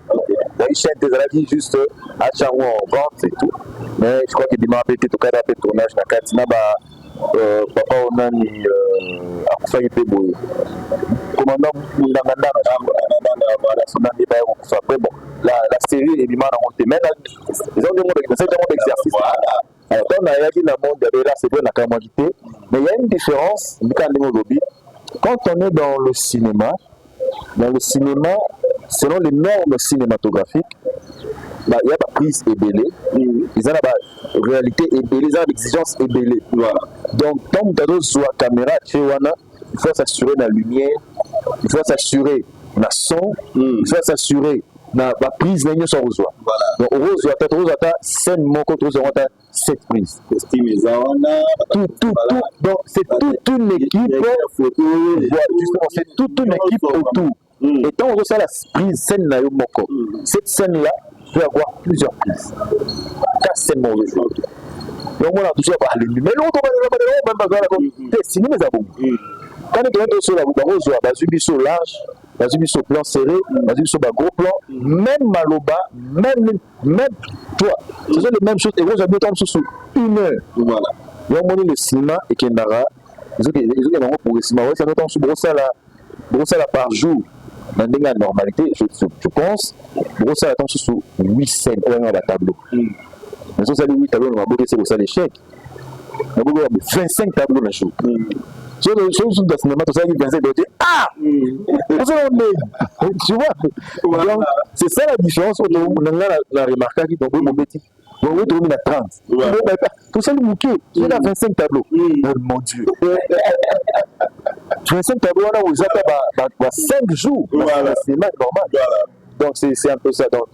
Il y a une chaîne des avis juste à Charou en vente et tout. Mais je crois qu'il y a répété tout cas de tournage. Papa on a mis à faire des beaux. Commandant Mundanganda, après bon, la série est bien montée. Mais ils ont demandé d'exercice. Alors, quand on a dit le monde de là, c'est bien la commodité. Mais il y a une différence. Quand on est dans le cinéma, selon les normes cinématographiques, il y a la prise ébélée, il y a la réalité ébélée, il y a l'exigence ébélée. Donc, quand on a la caméra, il faut s'assurer de la lumière, il faut s'assurer de la son, il faut s'assurer de la prise de l'union sur Rosoa. Donc, Rosoa, scène mon contre Rosoa, cette prise. Donc, c'est toute une équipe, justement, c'est toute une équipe autour. Et quand on reçoit la prise scène là, cette scène-là peut avoir plusieurs prises. 4 scènes dans le jeu. Donc on a toujours parlé. Mais l'autre, on va dire, c'est cinéma, ça bon. Quand on est sur la route, on va sur large, on va sur plan serré, on va sur gros plan, même Maloba, même toi. Ce sont les mêmes choses. Et moi, j'habite sur 1 heure. Voilà. Donc on est le cinéma et Kendara. Ils ont pour le cinéma. Ça nous tombe sur Brossala par jour. Dans la normalité, je pense, Brossala attend sur 8 scènes dans le tableau. Mais si on a 8 tableaux, on va beaucoup c'est ça l'échec. On va beaucoup 25 tableaux dans le jour. Si on est dans le cinéma, tout ça, il y a 25 tableaux. Ah! Tu vois? Donc, c'est ça la différence. On a remarqué qu'il y a un petit. On va trouver la 30. Tout ça, le bouquet, il y a 25 tableaux. Oh mon Dieu! 25 tableaux, on a 5 jours. C'est normal. Donc, c'est un peu ça. Donc,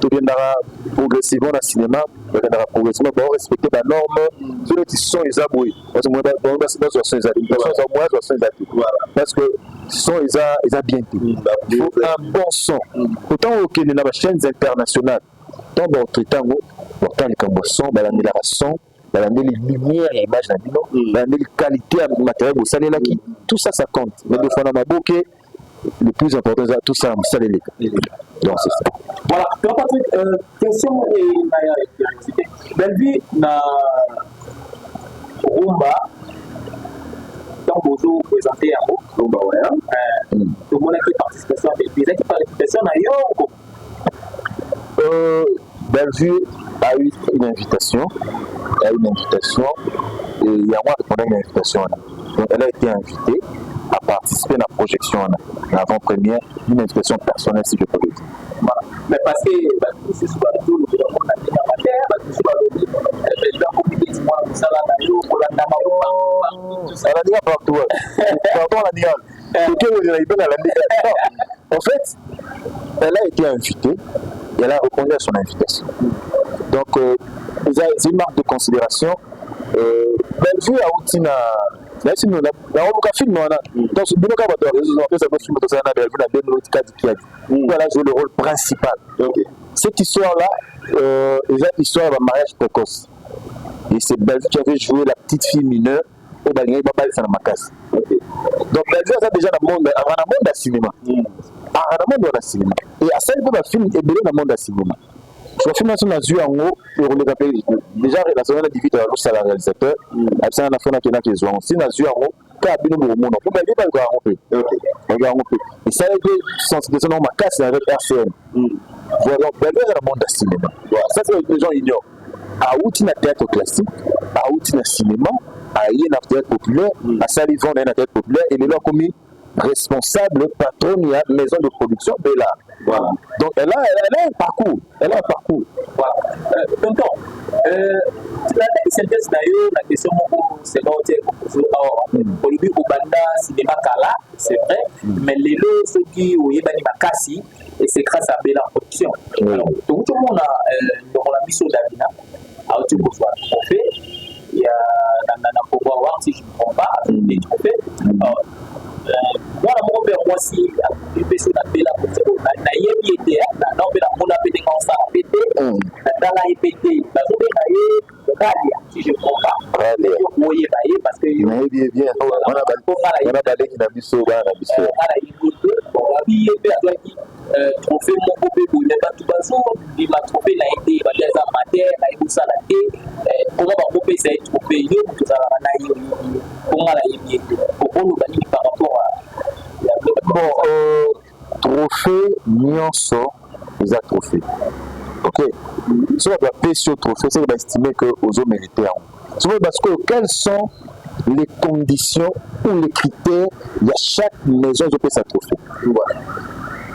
tout viendra progressivement dans le cinéma, on viendra progressivement pour respecter la norme. Ceux qui sont les aboués. Parce que ce sont les habiletés. Il faut un bon son. Autant que les chaînes internationales, tant dans le temps, autant les cambossons, la son, les lumières, les images, la qualité matérielle, tout ça, ça compte. Mais des fois, on a beaucoup. Le plus important, c'est tout ça, c'est les donc c'est ça. Voilà, donc Patrick, question et curiosité. Bellevue na Rumba, donc vous présentez un mot, Rumba, tout le monde a fait participation à Bellevue. Vous avez fait participation ailleurs ou Bellevue a eu une invitation, et il y a moi qui connais une invitation. Donc elle a été invitée à participer à la projection, à l'avant-première, une invitation personnelle si je peux le dire. Voilà. Mais parce que c'est souvent le jour où on a été en terre, parce que souvent le président comité dit moi, ça là, pour la dame, ça la dit partout. Pardon, la dit. En fait, elle a été invitée et elle a répondu à son invitation. Donc, c'est une marque de considération. Bellevue a aussi là si nous avons film donc ce binoka va résoudre ça film to ça na Bellevue na Benoît Kadi voilà jouer le rôle principal. Cette histoire là est une histoire de mariage précoce et c'est Bellevue qui avait joué la petite fille mineure au Bagné Babal ça na Makasi. Donc Bellevue ça déjà dans le monde à cinéma et à celle que le film est bien dans le monde à cinéma. Je film sur la vue en haut pour le rappeler déjà la semaine divise à l'autre réalisateur absent la fin qui n'a qu'ils ont si la vue en haut car bien le monde pour bien pas encore romper et ça a été sensibilisation dans ma casse avec RCN voilà ben dans le monde du cinéma ça c'est les gens ignorent à outil na théâtre classique à outil na cinéma à y na théâtre populaire à salivant na théâtre populaire et les gens commis responsable patron de la maison de production Bella. Voilà. Donc elle a un parcours. Voilà. Tonton, la synthèse d'ailleurs, la question c'est pour lui au Banda cinéma Kala, c'est vrai, mais les lots ceux qui ont Yébani Makasi et c'est grâce à Bella Production. Alors tout le monde a mis sur Davina. auti kozwa trophée ya na pouvoir voir si je ne me trompe pas des trophées mwana moko mpe mwasi epesi na bela nayebi ete naopena mona mpe ndenge osala mpe te natala ye mpe te bazobenga ye ralia si je ne trompe pas oyeba ye parce que nayebi bien wana balengi na biso bana na biso ala yegote babi ye mpe azwaki trophée moko mpe boye bato bazobima trophée na ye te bali aza amateur ayebosala te mpona bakopesa ye trophée ye moto ozalaka na ye mpongala yebi ye te okoloba nini par rapport bon trophée nyonso eza trophée ok so bato bapesi yo trophée c'est baestime que ozomérite yango soki parce que quelles sont les conditions ou les critères il y a chaque maison ezopesa trophée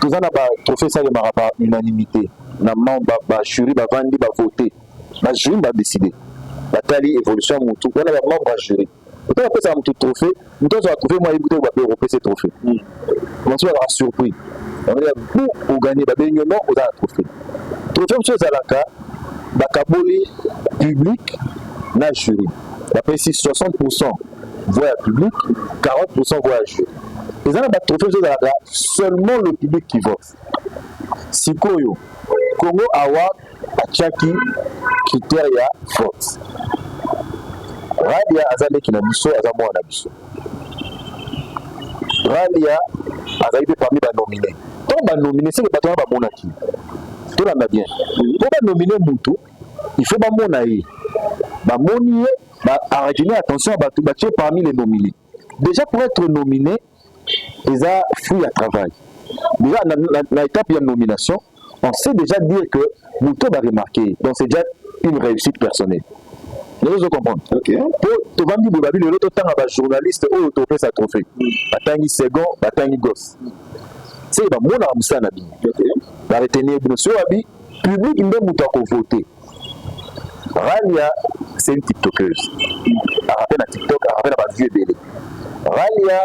toza na batrophée esalemaka par unanimité na membre bajury bavandi bavote bajury badécide batali évolution ya motu wana bamembre ya jury oto bapesaka motu trophée motu azwaka trophée mwa yebi te bape opesa trophée motu bazaka surpris bu oganye babengi non oza na trophée trophée mosusu ezalaka bakaboli public na jury bapesi 60% voix ya public 40% voix ya jury eza na batrophée mosusu ezalaka seulement le public qui vote sikoyo Congo Award atiaki critère ya vote Ralia azaleki na biso aza mwana na biso Ralia azali mpe parmi banomine to banomine seke bato wana bamonaki tolanda bien po banomine mutu il faut bamona ye bamoni ye baarrêtene attention à bato batie parmi les nominés déjà pour être nominé eza fruit à travail déjà na étape ya nomination on sait déjà dire que mutu va remarquer donc c'est déjà une réussite personnelle. Vous comprenez? Ok. Pour te vendre du babi, le lot autant à journaliste ou au sa trophée. Batangi second, batangi gosse. C'est le monde à Moussa Nabi. Ok. La retenir de ce habit, public, il ne peut pas voter. Ralia, c'est une TikTokeuse. Elle rappelle à TikTok, elle rappelle à vieux bébé. Ralia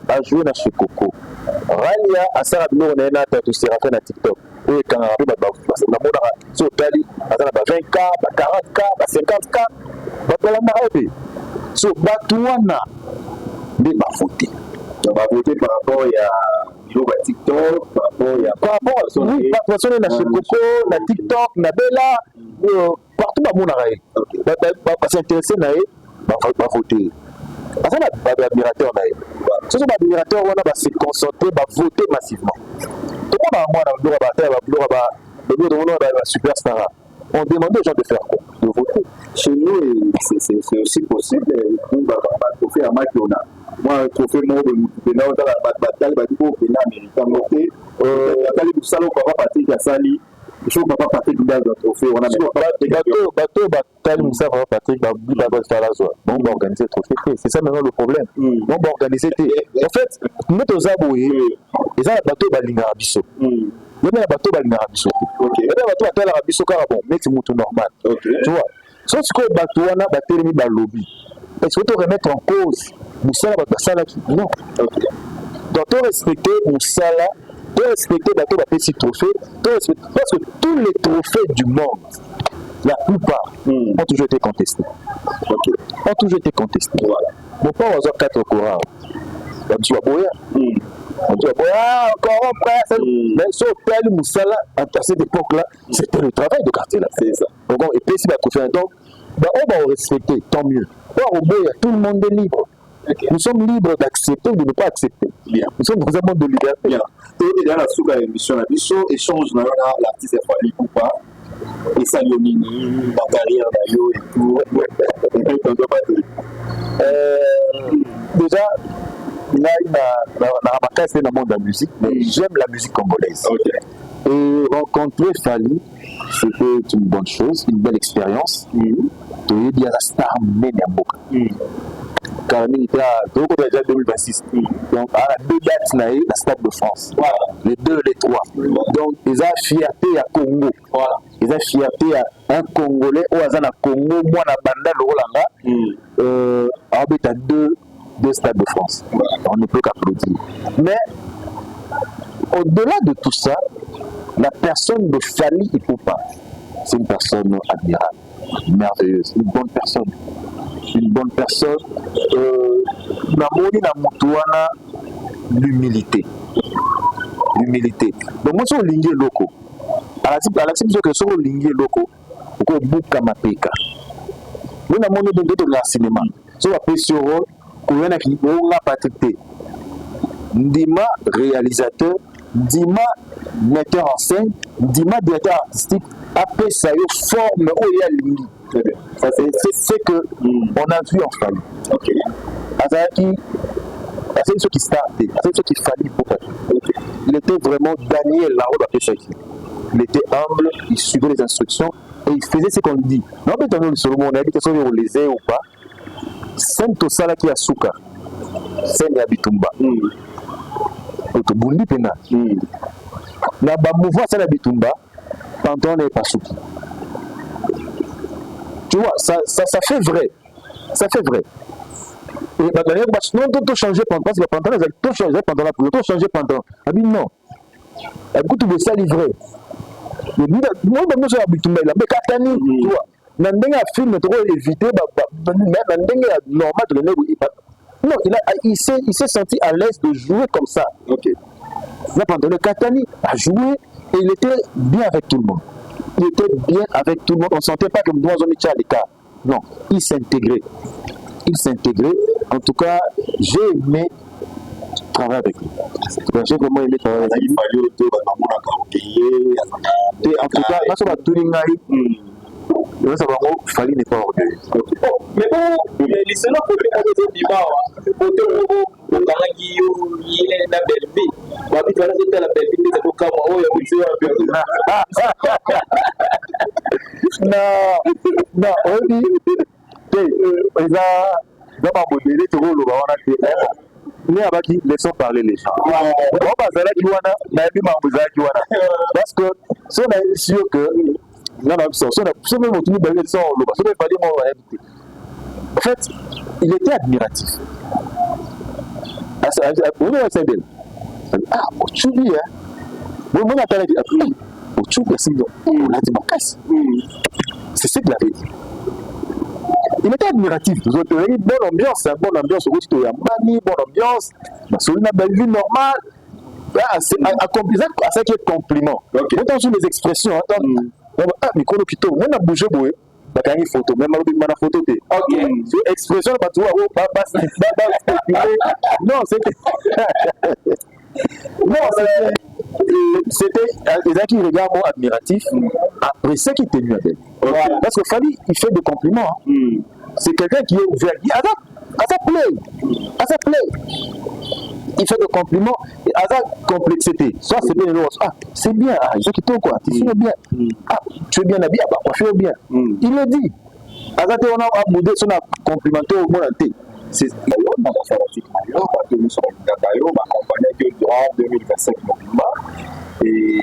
a joué dans ce coco. Ralia a sarà de l'eau, on a un attention, c'est rappelle à TikTok. Oui, quand on arrive à la sur Tali, à 20K, 40K, 50K, sur Batouana, mais ma faute. On va voter par rapport à TikTok, par rapport à son. Oui, par rapport à Coco, à TikTok, à Bella, partout dans mon arrêt. Va s'intéresser à eux, va voter. Parce que les admirateurs, ce sont les admirateurs qui vont se concentrer, vont voter massivement. Tout le monde a un superstar. On demande aux gens de faire quoi? De voter. Chez nous, c'est aussi possible. Pour faire un match, on a. Moi, un trophée mort de Moutoupéna, on a la bataille, on a dit qu'on a américain monté. La du salon, papa Patrick Assali. Il faut que papa Patrick nous donne un trophée. On a bateau, bataille, Moussa, papa Patrick, on va organiser le trophée. C'est ça maintenant le problème. On va organiser. En fait, nous aux aboués, et ça, le bateau, balinga abisso. Il y a un bateau, balinga abisso. Il y a un bateau, balinga abisso, car bon, mais c'est moutou normal. Tu vois, sauf que le bateau, on a battu le lobby. Est-ce que tu remettre en cause Moussa, non. Donc, tu respecter Moussa, tu respecter le bateau, petit trophée, parce que tous les trophées du monde, la plupart, ont toujours été contestés. Ont toujours été contestés. Voilà. Mon père a 4 courants. On dit, on dit, encore un frère. Mais sur tel Moussala, à cette époque-là, c'était le travail de quartier là. C'est ça. Donc, et puis, si on va on va respecter, tant mieux. Tout le monde est libre. Okay. Nous sommes libres d'accepter ou de ne pas accepter. Bien. Nous sommes dans un monde de liberté. Bien. Et dans la sous-émission, échange dans l'artiste est fallu ou pas. Et ça, Yonini, la carrière d'ailleurs et tout. Déjà, c'est dans le monde de la musique, mais j'aime la musique congolaise. Okay. Et rencontrer Fali, c'était une bonne chose, une belle expérience. Il y a la star Méniamboka. Carmine était déjà 2026. Donc, à la 2 dates, la Stade de France. Voilà. Les 2, les 3. Donc, ils ont fierté à Congo. Voilà. Ils ont fierté à un Congolais ou à un Congo, moi, la banda, le Rolanda, à 2 Stades de France. Voilà. On ne peut qu'applaudir. Mais, au-delà de tout ça, la personne de Fali Ipupa, c'est une personne admirable. merveilleuse, une bonne personne. Une bonne personne. Namoni na mutuana l'humilité. L'humilité. Donc moi, sur l'ingé loco. À la type que sur l'ingé loco, au buka mapeka. Nous n'avons pas de la cinéma. Sur la pression, on a qui on a Patrick. Ndima réalisateur, Ndima metteur en scène, Ndima directeur artistique. Après ça, il forme où il y a l'ingé. C'est que on a vu en famille. Ok. Azaki. C'est ce qui startait, c'est ce qu'il fallait pour faire. Il était vraiment Daniel là-haut après ça. Il était humble, il suivait les instructions et il faisait ce qu'on dit. Non, mais dans le Solomon, on a dit que ce soit les ou pas. C'est tout ça là qui a souka. C'est Yabitumba. Otobundi pena. Na ba mouvement ça Yabitumba, pantalon n'est pas souki. Tu vois, ça fait vrai. Ça fait vrai. Et non, tout changer pendant parce que pendant tout changer pendant la tout changer pendant. Ah oui non. Écoute de ça livré. Le but moi même sur Yabitumba là mais katani tu vois. Na ndenga film trop éviter na ndenga normal de le non, il s'est senti à l'aise de jouer comme ça. OK. Là pendant le katani a joué et il était bien avec tout le monde. Il était bien avec tout le monde, on sentait pas que nous avons mis à l'écart. Non, il s'intégrait. Il s'intégrait. En tout cas, j'ai aimé travailler avec lui. J'ai vraiment aimé travailler avec lui. Et en tout cas, là, ça va tout le monde. Ça va falloir n'est pas orgueilleux. Mais bon, les sénats pour les Bibawa, pour tout le monde, il est la belle vie. On va dire que la belle vie, c'est pour comment on non, on dit, dans ma modèle, tu vois, on a dit, laissons parler les gens. On va dire parce que si on est sûr que non, en fait, il était admiratif. Ah, Ochubi, hein. Bon, on a dit, Ochubi, on a dit ma casse. C'est ce qu'il avait dit. Il était admiratif. Vous avez dit, bonne ambiance, bonne ambiance. Bonne ambiance. C'est une belle vie normale. À ça qui est compliment. Autant sur les expressions, attends. Ah, mais quand on a bougé, on a une photo, même une photo. Ok. C'est expression, non, c'était. Non, c'était qui regarde moi admiratif. Après ça qui était mieux avec. Parce que Fali, il fait des compliments. C'est quelqu'un qui est ouvert. À sa plaît. Il fait des compliments et à sa complexité. Soit c'est bien, ah, c'est bien, ah, ils ont quoi, tu fais bien. Ah, tu es bien habillé, bah, tu fais bien. Il le dit. À sa on a boudé, on a complimenté au monde entier. C'est d'ailleurs dans la pharmacie Mayo, parce que nous sommes d'ailleurs accompagnés que durant 2025 et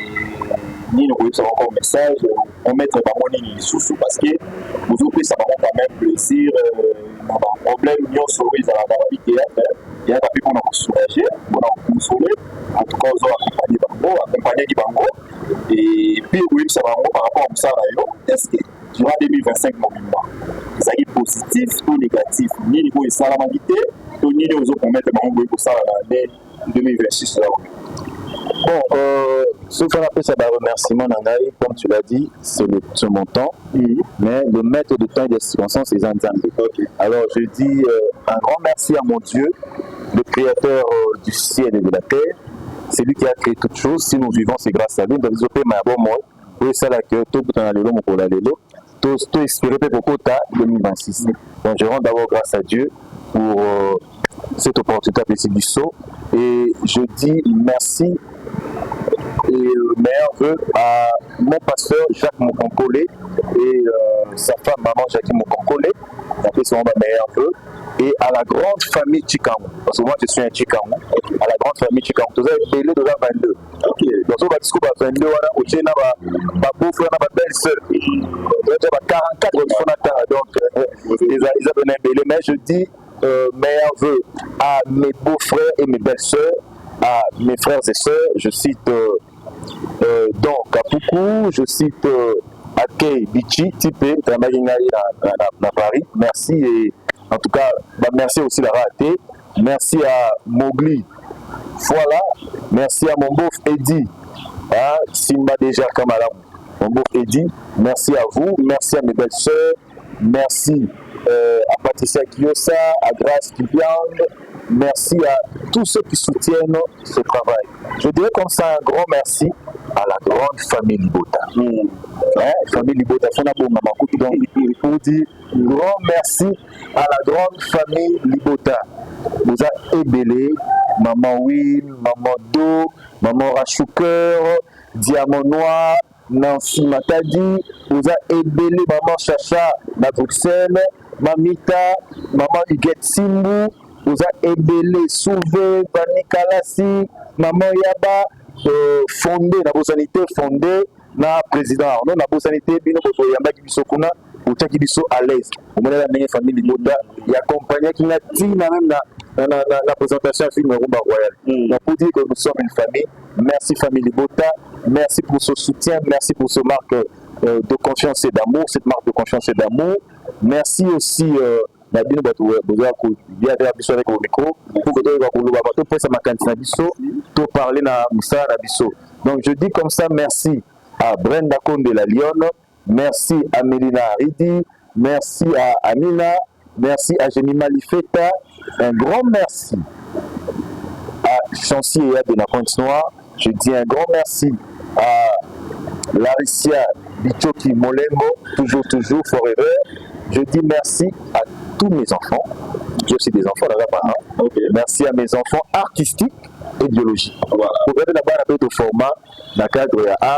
nous avons encore un message, on met un sous parce que vous ouvrez ça quand même plaisir, un problème, nous sommes dans la vie il y a des gens qui ont soulagé, on a consolé, en tout cas, on a accompagné Bango, et puis oui, ça va par rapport à ça, est-ce que durant 2025 mobilement, ça est positif ou négatif, ni niveau de salamité, ni les autres pour mettre Bango pour ça l'année 2026. Bon, ce qu'on appelle ça un remerciement, Nangaï, comme tu l'as dit, c'est le montant, mais le maître de temps et des circonstances, c'est Zanzambé. Alors je dis un grand merci à mon Dieu, le créateur du ciel et de la terre. C'est lui qui a créé toutes choses. Si nous vivons, c'est grâce à lui. Donc, je ma bon moi. Oui, c'est là que tout le monde mon colalelo. Tout espéré pour Kota 2026. Donc, je rends d'abord grâce à Dieu pour cette opportunité à du saut. Et je dis merci et meilleur vœu à mon pasteur Jacques Mokonkolé et sa femme maman Jacques Mokonkolé. Donc, ils sont ma meilleur vœu. Et à la grande famille Chikamou, parce que moi je suis un Chikamou, à la grande famille Chikamou, vous avez payé de 22. Ok. Donc, on va discuter 22, on a aussi ma beau-frère, ma belle-sœur. On a 44 donc ils ont donné un bébé. Mais je dis meilleurs vœux à mes beaux-frères et mes belles-sœurs, à mes frères et sœurs. Je cite donc Kapoukou, je cite à Kei Bichi, type, na Paris. Merci et en tout cas, bah, merci aussi la raté. Merci à Mogli. Voilà. Merci à mon beau Eddie. Hein, Simba déjà Kamalam. Mon beau Eddie. Merci à vous. Merci à mes belles sœurs. Merci à Patricia Kiosa, à Grace Kibiang. Merci à tous ceux qui soutiennent ce travail. Je dirais comme ça un grand merci à la grande famille Libota. Hein, famille Libota, donc pour dire grand merci à la grande famille Libota. Vous avez ébélé, Maman Will, Maman Do, Maman Rachouker, Diamant Noir, Nancy Matadi, vous avez ébélé Maman Chacha, la Bruxelles, Mamita, Maman Huguette Simbu, vous avez ébélé Souvé, Vani Kalassi, Maman Yaba, fondé, la sanité fondée, na président Arnaud, la sanité, Bino Yamba Kibisokuna, ou Tchakibiso à l'aise. Au moment de la meilleure famille Libota, il y a accompagné qui n'a dit même la présentation du film Rumba Royal. Donc pour dire que nous sommes une famille, merci famille Libota, merci pour ce soutien, merci pour ce marque de confiance et d'amour, cette marque de confiance et d'amour. Merci aussi Nadine Batouya bien avec vos micros pour que tu puisses ma cantine Bisso, pour parler na Moussa Bisso. Donc je dis comme ça merci à Brenda Konde la Lyonne, merci à Mélina Ridi, merci à Amina, merci à Jemima Lifeta, un grand merci à Chancy et à de la Pointe Noire. Je dis un grand merci à Larissia Bichoki Molengo, toujours, forever. Je dis merci à tous mes enfants. J'ai aussi des enfants là-bas. Okay. Merci à mes enfants artistiques et biologiques. Voilà. Pour regarder là-bas un peu de format, dans le cadre de A,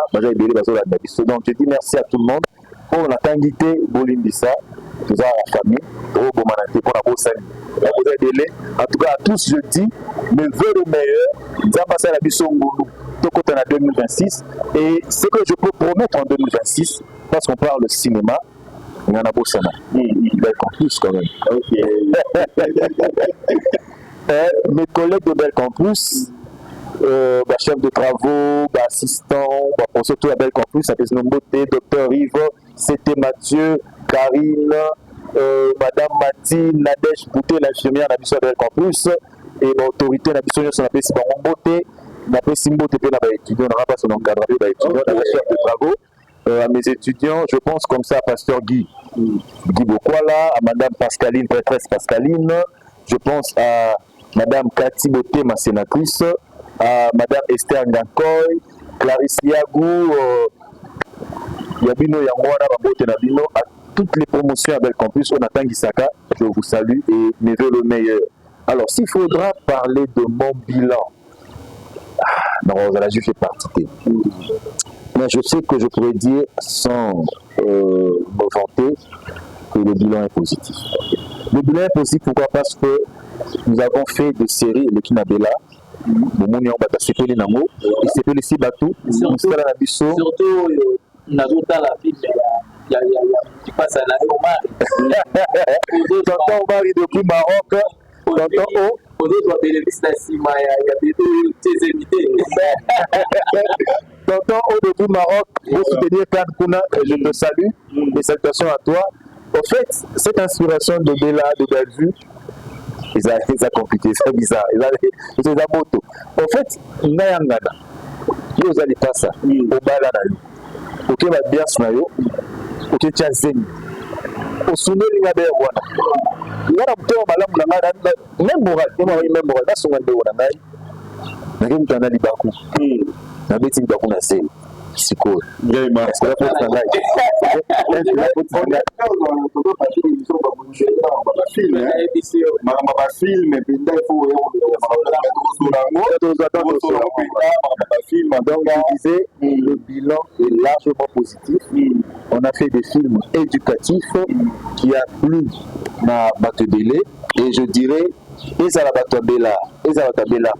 donc je dis merci à tout le monde. Pour la tangité, Bolimbissa, tout ça, la famille, pour la Bossani. En tout cas, à tous, je dis, mes vœux le meilleur, nous avons passé à la Bissot Ngoulou, tout côté en 2026. Et ce que je peux promettre en 2026, parce qu'on parle de cinéma, il y en a Bossana. Belle Campus quand même. Okay. Mes collègues de Belle Campus, chef de travaux, assistant, surtout à Belle Campus, ça fait Beauté, Dr Yves, c'était Mathieu, Karine, Madame Mathilde, Nadège Bouté, l'infirmière de la Belle Campus, et l'autorité de la mission sur la PC Beauté, la PC Beauté, on n'aura pas son encadrement d'étudiants, la chef de travaux. À mes étudiants, je pense comme ça à Pasteur Guy Bokwala, à Madame Pascaline, prêtresse Pascaline, je pense à Madame Cathy Beauté, ma sénatrice, à Madame Esther Ngankoy, Clarisse Yagou, Yabino Yangwana, Babote Nabino, à toutes les promotions à Belle Campus, on attend Gisaka, je vous salue et mes vœux le meilleur. Alors, s'il faudra parler de mon bilan, non, là, je fais partie. Mais je sais que je pourrais dire sans me vanter que le bilan est positif. Le bilan est positif, pourquoi? Parce que nous avons fait des séries, le Kinabela, surtout, la film, il passe à la Tonton Omar depuis Maroc, Tonton aux autres bénéficiaires, il y a des invités. Tonton O depuis Maroc, vous soutenir Kankuna, je te salue, des salutations à toi. En fait, cette inspiration de Bella, de Bellevue, c'est compliqué, c'est bizarre. C'est la moto. En fait, Nayangana, vous allez pas ça, au bala na yo. Ok, va bien snayo, ok, tiens zeni. Au souné, il y a des wana. Il y a un peu de malam, même moral, même moral, là, son ande wana naï. N'a rien de libakou. N'a bêti libakou na zeni. C'est cool. Very much. C'est la faute de la le bilan est largement positif. On a fait des films éducatifs qui a plu à Batebele et je dirais Ezalabatabela, Ezalabatabela,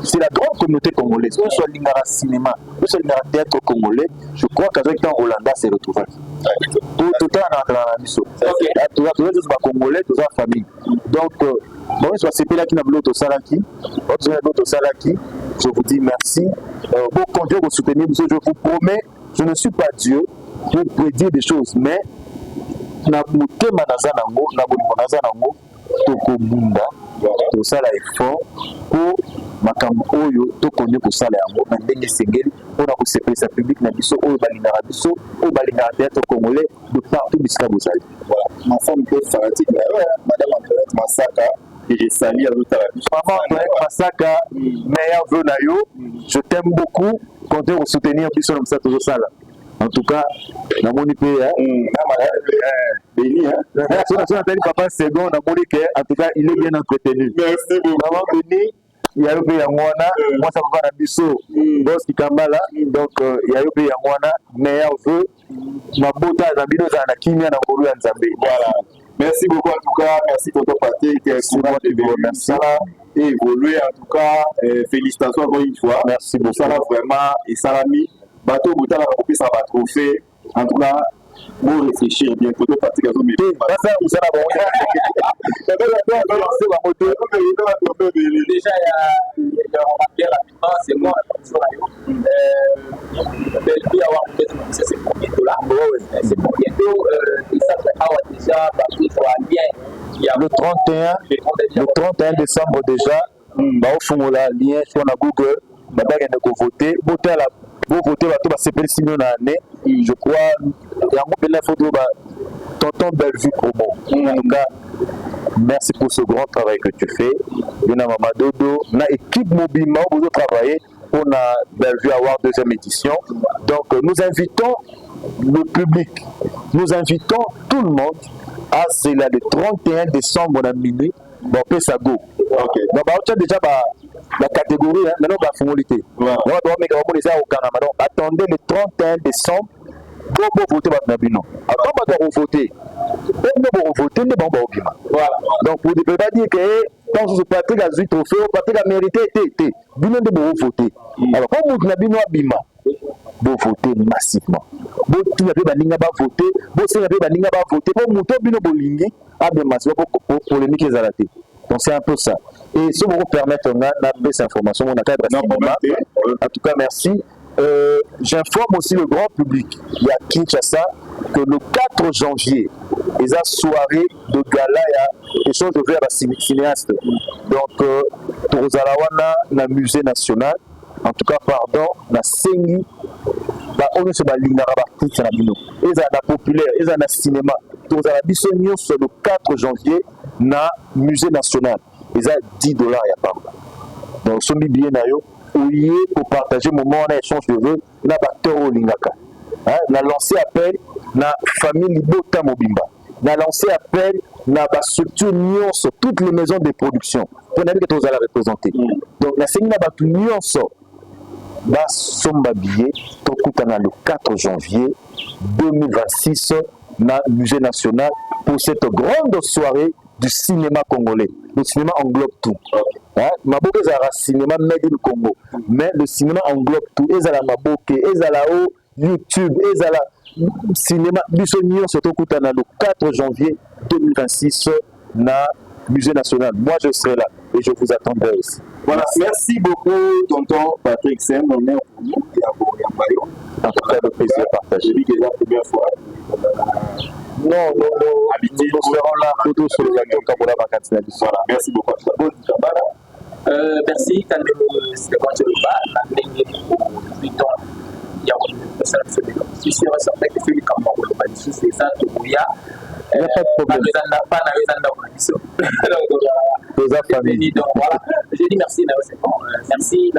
c'est la grande communauté congolaise. Que ce soit l'Ingara cinéma, que ce soit l'Ingara théâtre congolais, je crois qu'avec temps Rolanda s'est retrouvé. Tout le temps dans la mission. Tout le temps congolais, toute la famille. Donc, bon, c'est là qui n'a pas l'autre Salaki. Je vous dis merci. Bon, quand Dieu vous soutenir, je vous promets, je ne suis pas Dieu, pour prédire des choses, mais na motema naza nango na bolingo naza nango tokobunda tosala effort pour makambo oyo tokondi kosala yango na ndenge esengeli mpona kosepelisa public na biso oyo balingaka biso oyo balingaka théâtre congolais de partout bisika bozali. Voilà, ma femme peut fanatique, madame Antoinette Massaka, et j'ai sali à l'autre. Maman Antoinette Massaka, meilleur vœu na yo, je t'aime beaucoup, comptez vous soutenir biso na msa tozo sala. En tout cas, na moni pe Béni, si on appelle papa second, na moni que en tout cas il est bien entretenu. Merci beaucoup. Maman Béni, il y a eu pays moi ça va na biso boss Kambala, donc il y a eu pays meilleur vœu, ma bota za bino za na kimia na ngolu ya Nzambe. Voilà. Merci beaucoup en tout cas, merci Tonton Patrick, merci et évoluer en tout cas, félicitations encore une fois. Merci beaucoup. Ça là vraiment et salami. Bateau Bouta va couper ça va trophée. En tout cas, vous réfléchir bien. Tonton Patrick a zoomé. Déjà, il y a remarqué rapidement, c'est moi Belbi avoir c'est pour bientôt là. C'est pour bientôt. Et ça, déjà, ça va bien. Le 31 décembre déjà, au fond, là, lien sur la Google, voter. Vous votez, vous s'appelle Simon Nane. Je crois, il y a un peu de photo, tonton Bellevue promo. En tout cas, merci pour ce grand travail que tu fais. Bien Maman Dodo, na équipe mobile, vous travaillez pour la Bellevue avoir deuxième édition. Donc, nous invitons le public, nous invitons tout le monde à c'est là le 31 décembre à minuit. Bon, ça go. Ok. Donc, on a déjà la catégorie, maintenant, la formalité. Attendez le 31 décembre pour voter votre nabino. Attends, vous voter. Pour voter, ne bon pas. Donc, vous ne pouvez pas dire que quand vous Patrick a eu trophée, Patrick a mérité, vous ne devez pas voter. Alors, quand vous nabino abima, vous votez massivement. Vous n'avez pas voté, vous n'avez pas voté, pour vous bino bolingi, abima, pour polémique les arrêtés. Donc c'est un peu ça. Et si vous me permettez, on a cette information, on a cadre en tout cas, merci. J'informe aussi le grand public, il y a Kinshasa, que le 4 janvier, il y a une soirée de gala, il y a des choses ouvertes à cinéastes. Donc, pour Zalawana, le musée national, en tout cas, pardon, la CENI, on est sur la ligne arabe, ils ont la populaire, ils ont le cinéma. Pour Zalawana, sur le 4 janvier, na musée national, ils ont $10 il y a pas. Donc, ce bien pour partager moment en échange de vœux, na acteur au Lingaka. Na lancé appel na famille Libota Mobimba. Na lancé appel na structure Nyon sur toutes les maisons de production. Pour nous que vous allez représenter. Donc, la série na batu Nyon sur ba somba billet, tokutana le 4 janvier 2026 na musée national pour cette grande soirée du cinéma congolais. Le cinéma englobe tout. Maboke est un cinéma made in Congo. Mais le cinéma englobe tout. Et ça la Maboke, et ça la YouTube, et ça la cinéma. Bissonion, c'est au le 4 janvier 2026 na Musée national. Moi, je serai là et je vous attendrai aussi. Voilà, merci beaucoup, tonton Patrick. C'est un honneur pour nous et à Bourg-en-Bayon. En tout cas, le plaisir partagé. Je dis que c'est la première fois. Non, nous serons là photo sur le gâteau Kabola Makantina. Voilà, merci beaucoup. Merci, c'est quand tu le bas, je suis sûr et certain que celui comme moi, c'est ça, il y a pas de problème. Donc voilà, je dis merci, c'est bon. Merci,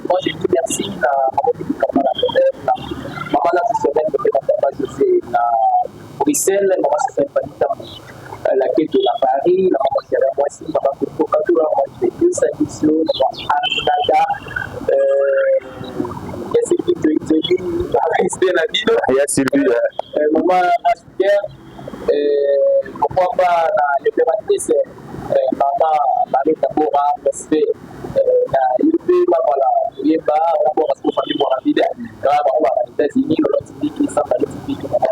moi je dis merci maman là c'est semaine que papa José na Bruxelles, maman se fait la quête de la Paris, la maman qui est moi ici, maman qui est au Catou, maman qui fait deux satisfactions, maman Anada, il y a Sylvie Toïtoli, il y a Sylvie, maman Asper, pourquoi pas l'impératrice maman Marie Tabora, respect, voilà, il y a pas rapport à ce qu'on fait pour la vie, aux États-Unis, le qui sont dans le typique, maman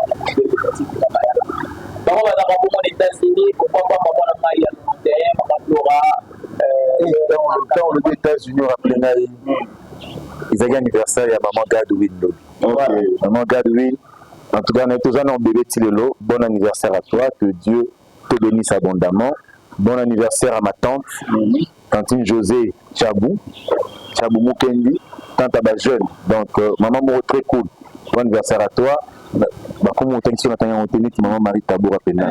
va d'abord aux États-Unis, pourquoi pas maman la maille à l'Angleterre, maman Flora, dans les États-Unis, rappelez-nous, ils ezaki anniversaire ya maman Godwin Lobi. Maman Godwin, en tout cas, nous avons un bébé Tilelo. Bon anniversaire à toi, que Dieu te bénisse abondamment. Bon anniversaire à ma tante, tantine José Chabou Mukendi, tante à jeune. Donc, maman Moro très cool. Bon anniversaire à toi. Comme on t'a dit, maman Marie Taboura Pena.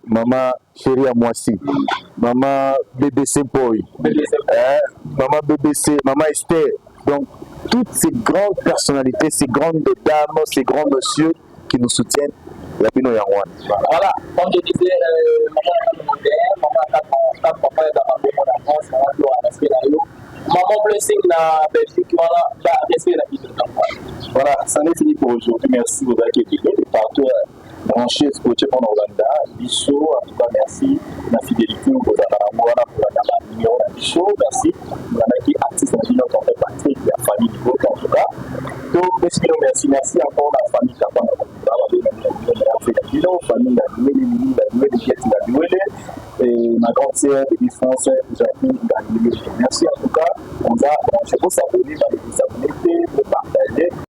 Maman chérie à moi aussi. Maman BBC Boy. Maman BBC, maman Esther. Donc, toutes ces grandes personnalités, ces grandes dames, ces grands messieurs qui nous soutiennent. Voilà, comme je disais, maman blessing la Belgique, voilà, ça n'est fini pour aujourd'hui. Merci de votre équipe et partout branché, scotché pendant Rwanda. Bichot, en tout cas, merci de la fidélité au Bozanamoana pour la numéro de Bichot. Merci. Il y en a qui artistes en Gino qui ont fait partie de la famille du Bozanamoana en tout cas. Donc, merci encore à la famille Kapana. Et ma grande sœur de France, Jacqueline Merci en tout cas. On va, je vous s'abonner, vous abonner, vous partager.